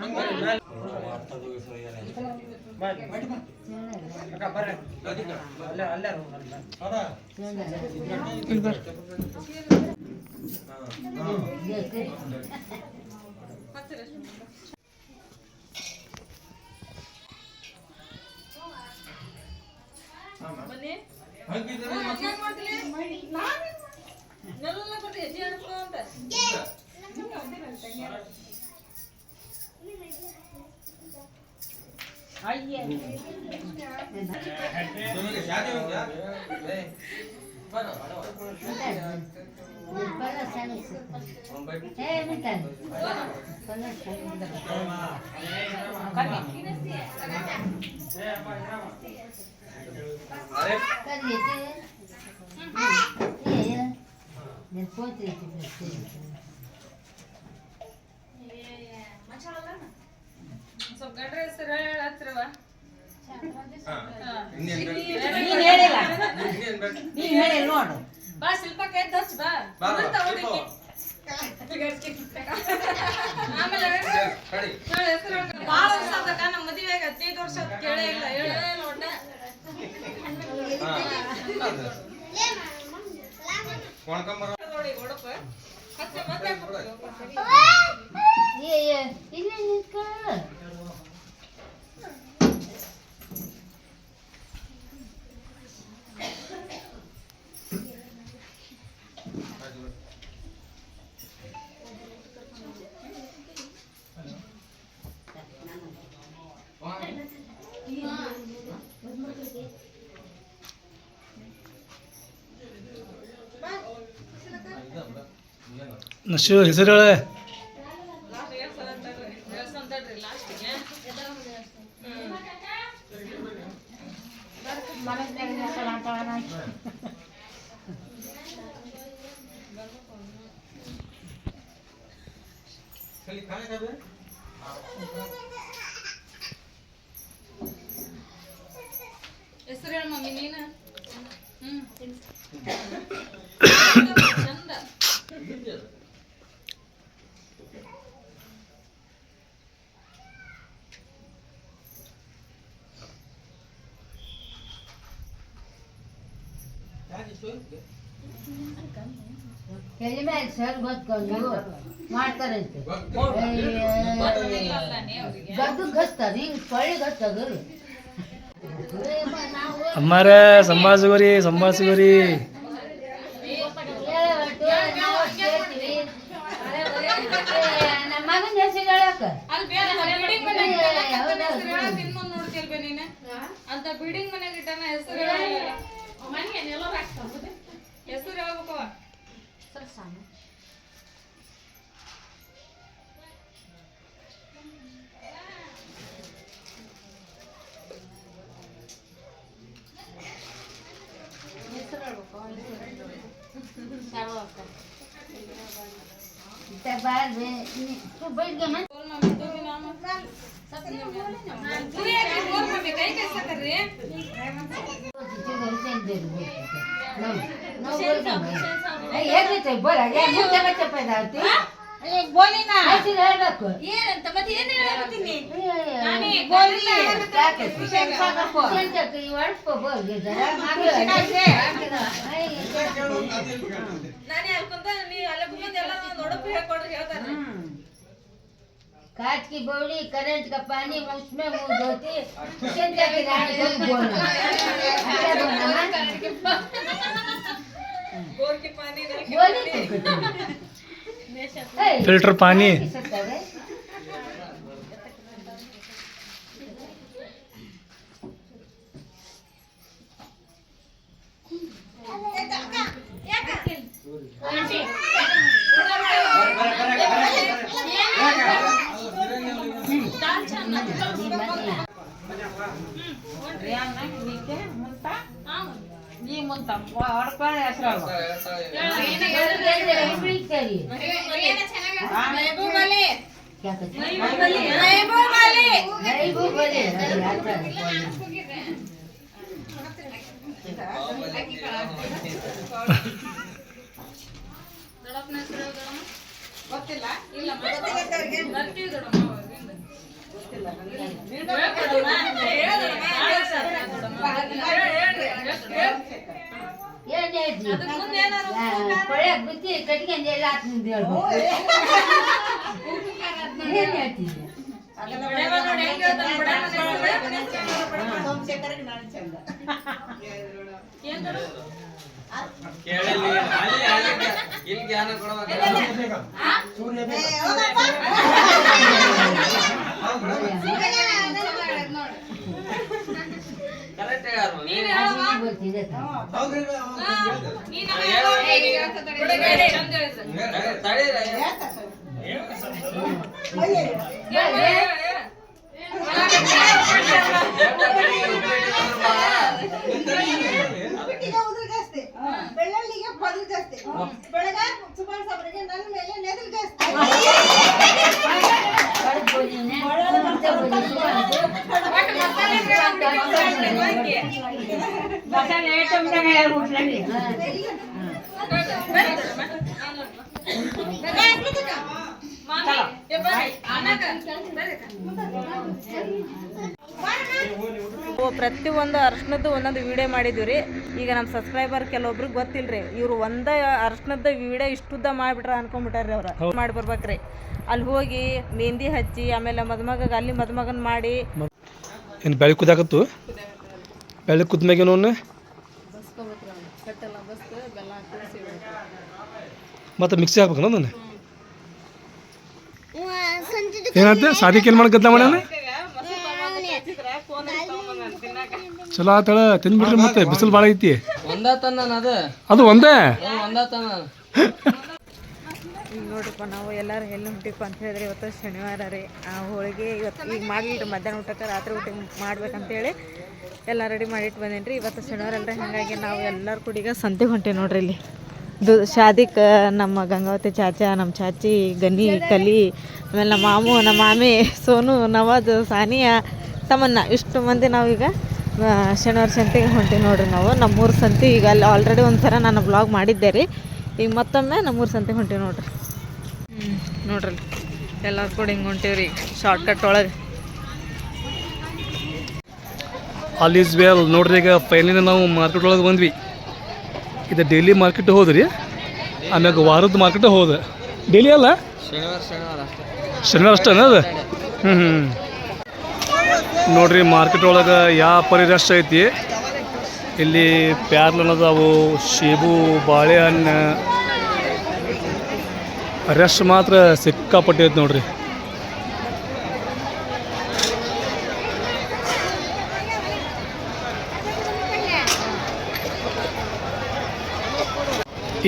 ನೋಡು ನಶು ಹೆಸರು ಹೇಳ. ಹೆಸರು ಹೇಳ ಮಮ್ಮಿ ನೀನು. ಚಂದ ಸರ್ ಗೊತ್ಕೊಂಡು ಮಾಡ್ತಾರಂತೆ ಗದ್ದು ಗಸ್ತಾರೆ ಹಿಂಗೆ ಸೊಳ್ಳೆ ಗಸ್ತದರು ಅಮ್ಮಾರ ಸಂಭಾಳಿಸುವರಿ ಸಂಭಾಳಿಸುವರಿ. ನಮ್ಮ ಮಗನ ಹೆಸರು ಹೇಳಕ್ಕ ಅಂತ ಬಿಲ್ಡಿಂಗ್ ಮನೆಗೆ ಇಟ್ಟಾನ ಹೆಸರು ಹೆಸರು ಹೇಳ್ಬೇಕು. तू बैठ गया मैं बोला बोली ना ಏನಂತ ಮತ್ತೆ ಏನು ಹೇಳಕತ್ತೀನಿ ನಾನೇ बोली ನಾನೇ ಅಲ್ಕೊಂತ ನೀ ಅಲ್ಲ ಮುಂದೆ ಎಲ್ಲ ನೋಡಪ್ಪ ಹೇಳ್ಕೊಡ್ರಿ ಹೇಳ್ತಾನೆ. कांच की बौड़ी करंट का पानी उसमें मुंह धोती चिंता की रानी को बोलना क्या बोलना बोर के पानी फिल्टर पानी ಗೊತ್ತಿಲ್ಲ ಇಲ್ಲ ಬರ್ತೀವಿ ದೊಡ್ಡಮ್ಮ पळ्याक बुद्धी कटक्यान द्यायला आतून ಕರೆಕ್ಟ್ बोलती ಬೆಳ್ಳುಳ್ಳಿಗೆ ಪದ್ರು ಜಾಸ್ತಿ ಬೆಳಗ ಸುಮಾರು ಸಾಬ್ರಿಗೆ ನನ್ನ ಮೇಲೆ ನೆದಲ್ ಜಾಸ್ತಿ मसाले आइटम काय उठले ಪ್ರತಿಯೊಂದು ಅರ್ಶನದ್ದು ಒಂದೊಂದು ವಿಡಿಯೋ ಮಾಡಿದ್ವಿ ರೀ. ಈಗ ನಮ್ಮ ಸಬ್ಸ್ಕ್ರೈಬರ್ ಕೆಲವೊಬ್ರಿಗೆ ಗೊತ್ತಿಲ್ಲ ರೀ, ಇವರು ಒಂದೇ ಅರ್ಶನದ ವಿಡಿಯೋ ಇಷ್ಟುದ್ದ ಮಾಡಿಬಿಟ್ರೆ ಅನ್ಕೊಂಡ್ಬಿಟ್ಟಾರ್ರಿ ಅವ್ರು. ಮಾಡಿ ಬರ್ಬೇಕ್ರಿ, ಅಲ್ಲಿ ಹೋಗಿ ಮೆಹಂದಿ ಹಚ್ಚಿ ಆಮೇಲೆ ಮದುಮಗ ಅಲ್ಲಿ ಮದುಮಗನ್ ಮಾಡಿ ಏನು ಬೆಳೆ ಕುದಾಕತ್ತು ಬೆಳೆ ಕುದ್ಮ್ಯಾಗೇನು ಮತ್ತು ಮಿಕ್ಸಿ ಹಾಕ್ಬೇಕು ನಾನು ಏನಂತೆ ಸಾದಿಕ್ ಏನು ಮಾಡಿ ಗದ್ಲ ಮಾಡ್ಯಾನ ಚಲೋ ಆತಳ ತಿಂದ್ಬಿಡ್ರಿ ಮತ್ತೆ ಬಿಸಿಲು ಭಾಳ ಐತಿ ಅದು ಒಂದೇ ಈಗ ನೋಡ್ರಿಪ್ಪ ನಾವು ಎಲ್ಲರೂ ಎಲ್ಲಿ ಹೊಂಟಿಪ್ಪ ಅಂತ ಹೇಳಿದ್ರೆ ಇವತ್ತು ಶನಿವಾರ ರೀ. ಆ ಹೋಳಿಗೆ ಇವತ್ತು ಈಗ ಮಾಡಿಲ್ರಿ, ಮಧ್ಯಾಹ್ನ ಊಟಕ್ಕೆ ರಾತ್ರಿ ಊಟ ಮಾಡ್ಬೇಕಂತೇಳಿ ಎಲ್ಲ ರೆಡಿ ಮಾಡಿಟ್ಟು ಬಂದೇನಿ ರೀ. ಇವತ್ತು ಶನಿವಾರ ಅಲ್ರಿ, ಹಾಗಾಗಿ ನಾವು ಎಲ್ಲರೂ ಕೂಡ ಈಗ ಸಂತೆಗೆ ಹೊಂಟೀವಿ ನೋಡ್ರಿ. ಇಲ್ಲಿ ಶಾದಿಕ್ ನಮ್ಮ ಗಂಗಾವತಿ ಚಾಚಾ, ನಮ್ಮ ಚಾಚಿ, ಗನಿ, ಕಲಿ, ಆಮೇಲೆ ನಮ್ಮ ಮಾಮು, ನಮ್ಮ ಮಾಮಿ, ಸೋನು, ನವಾಜ್, ಸಾನಿಯಾ, ತಮನ್ನ, ಇಷ್ಟು ಮಂದಿ ನಾವೀಗ ಶನಿವಾರ ಸಂತೆಗೆ ಹೊಂಟೀವಿ ನೋಡ್ರಿ. ನಾವು ನಮ್ಮೂರು ಸಂತೆ ಈಗ ಅಲ್ಲಿ ಆಲ್ರೆಡಿ ಒಂದು ಥರ ನಾನು ಬ್ಲಾಗ್ ಮಾಡಿದ್ದೆ ರೀ. ಈಗ ಮತ್ತೊಮ್ಮೆ ನಮ್ಮೂರು ಸಂತೆಗೆ ಹೊಂಟೀವಿ ನೋಡ್ರಿ. ನೋಡ್ರಿ ಎಲ್ಲರೂ ಕೂಡ ಹಿಂಗೆ ಹೊಂಟೀವಿ ರೀ ಶಾರ್ಟ್ಕಟ್ ಒಳಗೆ. ಆಲ್ ಈಸ್ ವೆಲ್ ನೋಡ್ರಿ. ಈಗ ಫೈನಲಿ ನಾವು ಮಾರ್ಕೆಟ್ ಒಳಗೆ ಬಂದ್ವಿ. ಇದು ಡೈಲಿ ಮಾರ್ಕೆಟ್ ಹೋದ್ರಿ, ಆಮ್ಯಾಗ ವಾರದ ಮಾರ್ಕೆಟ್ ಹೋದ. ಡೈಲಿ ಅಲ್ಲ, ಶನಿವಾರ ಅಷ್ಟೇ ಅದು. ನೋಡ್ರಿ ಮಾರ್ಕೆಟ್ ಒಳಗೆ ಯಾವ ಪರಿ ರಶ್ ಐತಿ. ಇಲ್ಲಿ ಪ್ಯಾರ್ಲನ್ ಅದಾವು, ಸೇಬು, ಬಾಳೆಹಣ್ಣು, ರಶ್ ಮಾತ್ರ ಸಿಕ್ಕಾಪಟ್ಟೆ ಐತಿ ನೋಡ್ರಿ.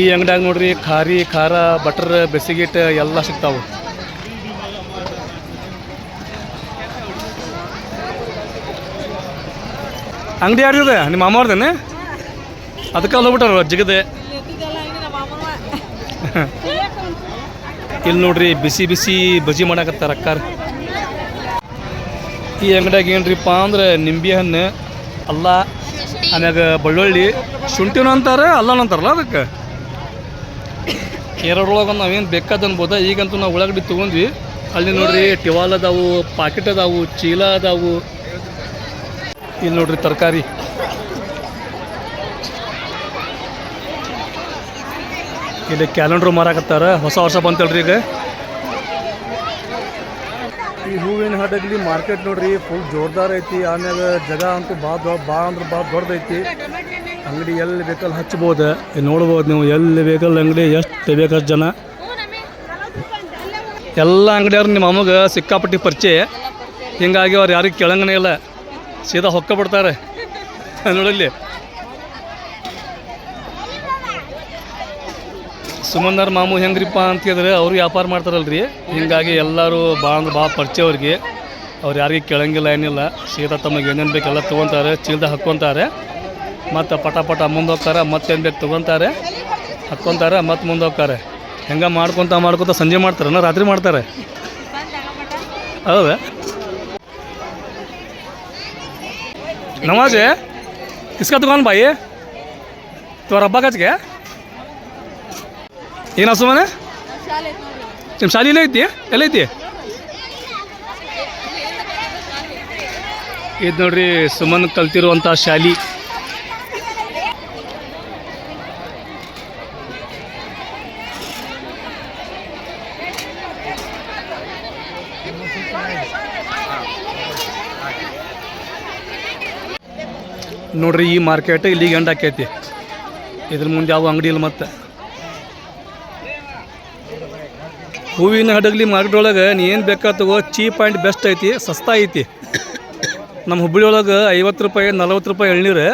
ಈ ಅಂಗಡಿಯಾಗ ನೋಡ್ರಿ ಖಾರಿ, ಖಾರ, ಬಟರ್, ಬೆಸಿಗಿಟ್ ಎಲ್ಲ ಸಿಗ್ತಾವೆ. ಅಂಗಡಿ ಯಾರ್ದಿದೆ? ನಿಮ್ಮ ಮಾಮವ್ರದೇನೆ? ಅದಕ್ಕೆ ಅಲ್ಲಿ ಹೋಗ್ಬಿಟ್ಟಾರ ಜಿಗದೆ. ಇಲ್ಲಿ ನೋಡ್ರಿ ಬಿಸಿ ಬಿಸಿ ಬಜ್ಜಿ ಮಾಡಾಕತ್ತಾರ ಅಕ್ಕಾರ. ಈ ಅಂಗಡಿಯಾಗ ಏನ್ರಿಪ್ಪ ಅಂದ್ರೆ ನಿಂಬೆ ಹಣ್ಣು, ಅಲ್ಲ, ಆಮ್ಯಾಗ ಬೆಳ್ಳುಳ್ಳಿ, ಶುಂಠಿನೂ ಅಂತಾರೆ, ಅಲ್ಲನೂ ಅಂತಾರಲ್ಲ ಅದಕ್ಕೆ. ಎರಡರೊಳಗೆ ನಾವೇನು ಬೇಕಾದ ಅನ್ಬೋದ. ಈಗಂತೂ ನಾವು ಉಳ್ಳಾಗಡ್ಡಿ ತೊಗೊಂಡ್ವಿ. ಅಲ್ಲಿ ನೋಡ್ರಿ ಟಿವಾಲ್ ಅದಾವು, ಪಾಕೆಟ್ ಅದಾವು, ಚೀಲ ಅದಾವು. ಇಲ್ಲಿ ನೋಡ್ರಿ ತರಕಾರಿ. ಇಲ್ಲಿ ಕ್ಯಾಲೆಂಡ್ರು ಮಾರಾಕತ್ತಾರ. ಹೊಸ ವರ್ಷ ಬಂತಲ್ರಿ ಈಗ. ಈ ಹೂವಿನ ಹಡಗಲಿ ಮಾರ್ಕೆಟ್ ನೋಡ್ರಿ ಫುಲ್ ಜೋರ್ದಾರ್ ಐತಿ. ಆಮ್ಯಾಗ ಜಾಗ ಅಂತೂ ಭಾಳ ಅಂದ್ರೆ ಭಾಳ ದೊಡ್ಡದೈತಿ. ಅಂಗಡಿ ಎಲ್ಲಿ ಬೇಕಲ್ಲಿ ಹಚ್ಬೋದು. ನೋಡ್ಬೋದು ನೀವು, ಎಲ್ಲಿ ಬೇಕಲ್ಲಿ ಅಂಗಡಿ ಎಷ್ಟು ಬೇಕಷ್ಟು ಜನ. ಎಲ್ಲ ಅಂಗಡಿಯವ್ರು ನಿಮ್ಮ ಅಮ್ಮಗೆ ಸಿಕ್ಕಾಪಟ್ಟಿ ಪರಿಚಯ. ಹೀಗಾಗಿ ಅವ್ರು ಯಾರಿಗೆ ಕೇಳಂಗನೇ ಇಲ್ಲ, ಸೀದಾ ಹೊಕ್ಕ ಬಿಡ್ತಾರೆ. ನೋಡಲ್ಲಿ ಸುಮನ್ನರ್ ಮಾಮು ಹೆಂಗ್ರಿಪ್ಪ ಅಂತ ಹೇಳಿದ್ರೆ ಅವರು ವ್ಯಾಪಾರ ಮಾಡ್ತಾರಲ್ರಿ. ಹೀಗಾಗಿ ಎಲ್ಲರೂ ಭಾಳ ಅಂದ್ರೆ ಭಾಳ ಪರಿಚಯ ಅವ್ರಿಗೆ. ಅವ್ರು ಯಾರಿಗೆ ಕೇಳಂಗಿಲ್ಲ, ಏನಿಲ್ಲ, ಸೀದಾ ತಮಗೆ ಏನೇನು ಬೇಕು ಎಲ್ಲ ತೊಗೊತಾರೆ, ಚೀಲ್ದಾಗ ಹಾಕ್ಕೊತಾರೆ, ಮತ್ತು ಪಟ ಪಟ ಮುಂದೆ ಹೋಗ್ತಾರೆ. ಮತ್ತೇನು ಬೇಕು ತೊಗೊತಾರೆ, ಹಾಕ್ಕೊತಾರೆ, ಮತ್ತು ಮುಂದೆ ಹೋಗ್ತಾರೆ. ಹೆಂಗೆ ಮಾಡ್ಕೊತ ಸಂಜೆ ಮಾಡ್ತಾರನ ರಾತ್ರಿ ಮಾಡ್ತಾರೆ. ಹೌದಾ? नवाज है किसका दुकान भाई है? तो रब्बा का क्या ಏನು ಹಸು ಮನೆ ನಿಮ್ಮ ಶಾಲೆ ಐತಿ? ಎಲ್ಲೈತಿ ಇದು? ನೋಡ್ರಿ ಸುಮನ್ ಕಲ್ತಿರುವಂಥ ಶಾಲಿ. ನೋಡ್ರಿ ಈ ಮಾರ್ಕೆಟ್ ಇಲ್ಲಿಗೆ ಎಂಡ್ ಆಕೈತಿ. ಇದ್ರ ಮುಂದೆ ಯಾವ ಅಂಗಡಿ ಇಲ್ಲ. ಮತ್ತು ಹೂವಿನ ಹಡಗಲಿ ಮಾರ್ಕೆಟ್ ಒಳಗೆ ನೀ ಏನು ಬೇಕಾಗ್ತವೋ ಚೀಪ್ ಆ್ಯಂಡ್ ಬೆಸ್ಟ್ ಐತಿ, ಸಸ್ತಾ ಐತಿ. ನಮ್ಮ ಹುಬ್ಬಳ್ಳಿ ಒಳಗೆ 50 ರೂಪಾಯಿ 40 ರೂಪಾಯಿ ಎಳ್ನೀರು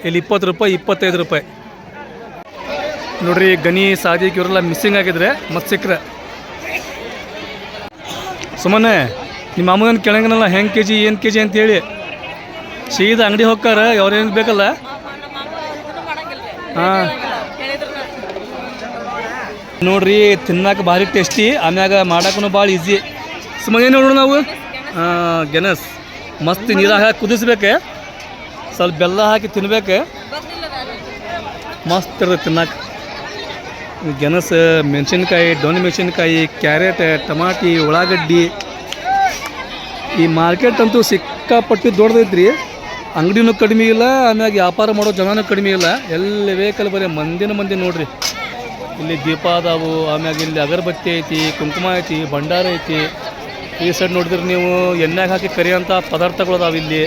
ಇಲ್ಲಿ 20 ರೂಪಾಯಿ 25 ರೂಪಾಯಿ ನೋಡ್ರಿ. ಗನಿ ಸಾದಿಕ್ ಇವರೆಲ್ಲ ಮಿಸ್ಸಿಂಗ್ ಆಗಿದ್ರೆ ಮತ್ತೆ ಸಿಕ್ಕರೆ ಸುಮ್ಮನೆ ನಿಮ್ಮ ಅಮ್ಮನ ಕೆಳಂಗನಲ್ಲ ಹೆಂಗೆ ಕೆ ಜಿ ಏನು ಕೆ ಜಿ ಅಂತೇಳಿ ಸೀದಾ ಅಂಗಡಿ ಹೋಗ್ತಾರ ಅವ್ರೇನು ಬೇಕಲ್ಲ. ಹಾಂ ನೋಡ್ರಿ ತಿನ್ನಕ್ಕೆ ಭಾರಿ ಟೇಸ್ಟಿ, ಆಮ್ಯಾಗ ಮಾಡಕ್ಕೂ ಭಾಳ ಈಸಿ. ಸುಮ್ಮನೆ ಏನು ನೋಡೋಣ ನಾವು ಗೆಣಸ್ ಮಸ್ತ್ ನೀರಾಗ ಹಾಕಿ ಕುದಿಸ್ಬೇಕು, ಸ್ವಲ್ಪ ಬೆಲ್ಲ ಹಾಕಿ ತಿನ್ಬೇಕು, ಮಸ್ತ್ ಇರ್ತದೆ ತಿನ್ನಕ್ಕೆ. ಗೆಣಸು, ಮೆಣಸಿನ್ಕಾಯಿ, ಡೊಣ್ಣೆ ಮೆಣಸಿನ್ಕಾಯಿ, ಕ್ಯಾರೆಟ್, ಟಮಾಟಿ, ಉಳ್ಳಾಗಡ್ಡಿ. ಈ ಮಾರ್ಕೆಟ್ ಅಂತೂ ಸಿಕ್ಕಾಪಟ್ಟಿ ದೊಡ್ಡದೈತ್ರಿ. ಅಂಗಡಿನೂ ಕಡಿಮೆ ಇಲ್ಲ, ಆಮ್ಯಾಗ ವ್ಯಾಪಾರ ಮಾಡೋ ಜನನೂ ಕಡಿಮೆ ಇಲ್ಲ. ಎಲ್ಲಿ ಬೇಕಲ್ಲಿ ಬರೀ ಮಂದಿ ನೋಡ್ರಿ. ಇಲ್ಲಿ ದೀಪ ಅದಾವು, ಆಮ್ಯಾಗ ಇಲ್ಲಿ ಅಗರಬತ್ತಿ ಐತಿ, ಕುಂಕುಮ ಐತಿ, ಭಂಡಾರ ಐತಿ. ಈ ಸೈಡ್ ನೋಡಿದ್ರೆ ನೀವು ಎಣ್ಣೆಗೆ ಹಾಕಿ ಕರಿಯೋಂಥ ಪದಾರ್ಥಗಳು ಅದಾವೆ ಇಲ್ಲಿ.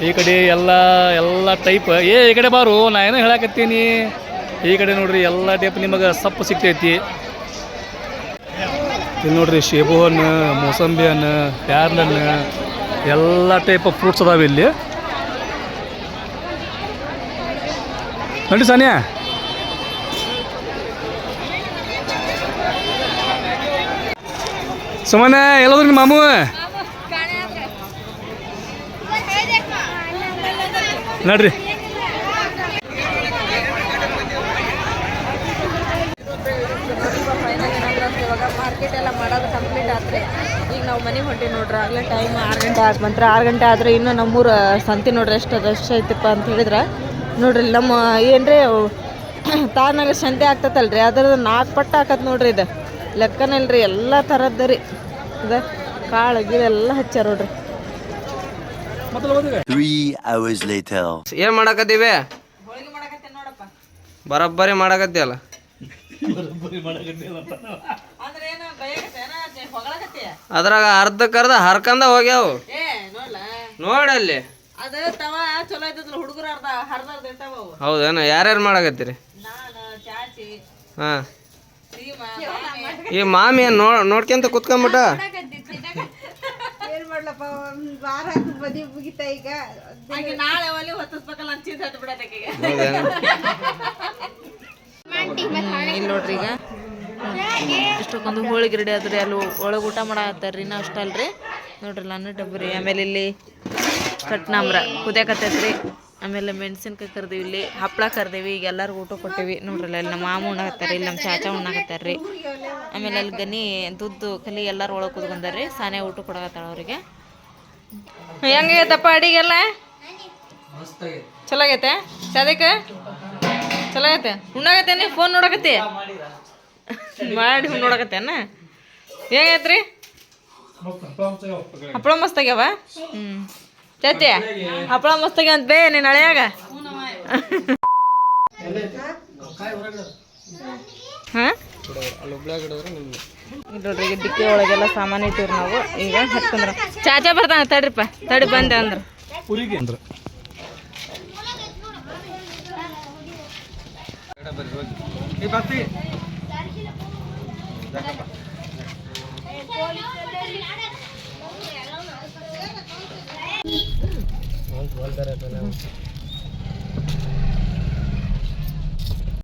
ಈ ಕಡೆ ಎಲ್ಲ ಟೈಪ್. ಈ ಕಡೆ ಬಾರು, ನಾ ಏನೋ ಹೇಳಕತ್ತೀನಿ. ಈ ಕಡೆ ನೋಡ್ರಿ ಎಲ್ಲ ಟೈಪ್ ನಿಮಗೆ ಸೊಪ್ಪು ಸಿಗ್ತೈತಿ. ಇಲ್ಲಿ ನೋಡ್ರಿ ಶೇಬು ಹಣ್ಣು, ಮೋಸಂಬಿ ಹಣ್ಣು, ಪ್ಯಾರ್ಲೆ ಹಣ್ಣು, ಎಲ್ಲ ಟೈಪ್ ಆಫ್ ಫ್ರೂಟ್ಸ್ ಅದಾವೆ ಇಲ್ಲಿ. ನೋಡಿ ಸಾನಿಯಾ, ಸುಮ್ಮನೆ ಎಲ್ಲೋದ್ರಿ ನಿಮ್ಮ ಮಾಮು? ನೋಡ್ರಿ ಇವಾಗ ಮಾರ್ಕೆಟ್ ಎಲ್ಲ ಮಾಡೋದು ಕಂಪ್ಲೀಟ್ ಆತ್ರಿ. ಈಗ ನಾವು ಮನೆಗೆ ಹೊಂಟೀವಿ ನೋಡ್ರಿ. ಆಗಲೇ ಟೈಮ್ 6 ಗಂಟೆ ಆಗಿ ಬಂತ್ರಿ. 6 ಗಂಟೆ ಆದರೆ ಇನ್ನೂ ನಮ್ಮೂರ ಸಂತೆ ನೋಡ್ರಿ ಎಷ್ಟು ರಶ್ ಐತಪ್ಪ ಅಂತ ಹೇಳಿದ್ರೆ ನೋಡ್ರಿ. ನಮ್ಮ ಏನ್ರಿ ತಾನಾಗ ಸಂತೆ ಆಗ್ತೈತಲ್ರಿ, ಅದ್ರದ್ದು 4 ಪಟ್ಟು ಹಾಕತ್ ನೋಡ್ರಿ. ಇದು ಲೆಕ್ಕನಲ್ರಿ, ಎಲ್ಲ ಥರದ್ದು ರೀ. ಇದು ಕಾಳು ಗೀಳು ಎಲ್ಲ ಹಚ್ಚಾರ ನೋಡ್ರಿ. 3 hours later. ಏನು ಮಾಡಕತ್ತೀವಿ? ಬರೋಬ್ಬರಿ ಮಾಡಕತ್ತೀಯಲ್ಲ. ಅದ್ರಾಗ ಅರ್ಧಕ್ಕರ್ಧ ಹರ್ಕಂದ ಹೋಗ್ಯಾವು ನೋಡಲ್ಲಿ. ಹೌದೇನು? ಯಾರ್ಯಾರು ಮಾಡಕತ್ತೀರಿ? ಹಾಂ, ಈ ಮಾಮಿ ಏನು ನೋಡ್ಕೊಂತ ಕುತ್ಕೊಂಬಿಟ್ಟ. ಏನ್ ಮಾಡ್ಲಪ್ಪ, ಒಂದ್ ವಾರ ಬದಿ ಮುಗಿತಾ ಈಗ. ಇಲ್ಲಿ ನೋಡ್ರಿ, ಈಗ ಇಷ್ಟಕ್ಕೊಂದು ಹೋಳಿಗೆ ರೆಡಿ ಆದ್ರಿ. ಅಲ್ಲಿ ಒಳಗೆ ಊಟ ಮಾಡತ್ತಾರ್ರಿ. ಇನ್ನೂ ಅಷ್ಟಲ್ರಿ ನೋಡ್ರಿ ನಾನು ಡಬ್ಬರಿ. ಆಮೇಲೆ ಇಲ್ಲಿ ಕಟ್ನಾಮ್ರ ಕುದಿಯಾಕತ್ತೈತ್ರಿ. ಆಮೇಲೆ ಮೆಣಸಿನ್ಕಾಯಿ ಕರ್ದೀವಿ, ಇಲ್ಲಿ ಹಪ್ಪಳ ಕರ್ದೀವಿ. ಈಗ ಎಲ್ಲರಿಗೂ ಊಟ ಕೊಟ್ಟಿವಿ ನೋಡ್ರಲ್ಲ. ಇಲ್ಲಿ ನಮ್ಮ ಮಾಮ ಉಣ್ಣಾಕತ್ತಾರ, ಇಲ್ಲಿ ನಮ್ಮ ಚಾಚಾ ಉಣ್ಣಾಕತ್ತಾರ್ರಿ. ಆಮೇಲೆ ಅಲ್ಲಿ ಗನಿ ದುಡ್ಡು ಕಲಿ ಎಲ್ಲರೂ ಒಳಗೆ ಕುತ್ಕೊಂಡಾರ್ರಿ. ಸಾನೆ ಊಟ ಕೊಡಕತ್ತಾಳ ಅವ್ರಿಗೆ. ಹೆಂಗೈತಪ್ಪ ಅಡಿಗೆಲ್ಲ? ಚಲೋ ಆಗೈತೆ? ಸಾದಿಕ ಚಲೋ ಆಗೈತೆ? ಉಣ್ಣಾಗತ್ತೇನೆ? ಫೋನ್ ನೋಡಕತ್ತಿ? ಮಾಡಿ ನೋಡಕತ್ತೇನ? ಹೆಂಗೈತ್ರಿ? ಹಪ್ಪಳ ಮಸ್ತ್ ಆಗ್ಯಾವ. ಚಾಚಿ ಹಪ್ಪಳ ಮಸ್ತ್ ಆಗ್ಯಾವ ಅಂತ ಬೇ ನೀನು ಹಳೆಯಾಗ. ಹಾಂ ನೋಡ್ರಿ, ಈಗ ಡಿಕ್ಕಿ ಒಳಗೆಲ್ಲ ಸಾಮಾನು ಇಟ್ಟಿವ್ರಿ ನಾವು. ಈಗ ಹತ್ತಂದ್ರೆ ಚಾಚಾ ಬರ್ತಾನೆ, ತಡ್ರಿಪ್ಪ ತಡಿ ಬಂದೆ ಅಂದ್ರೆ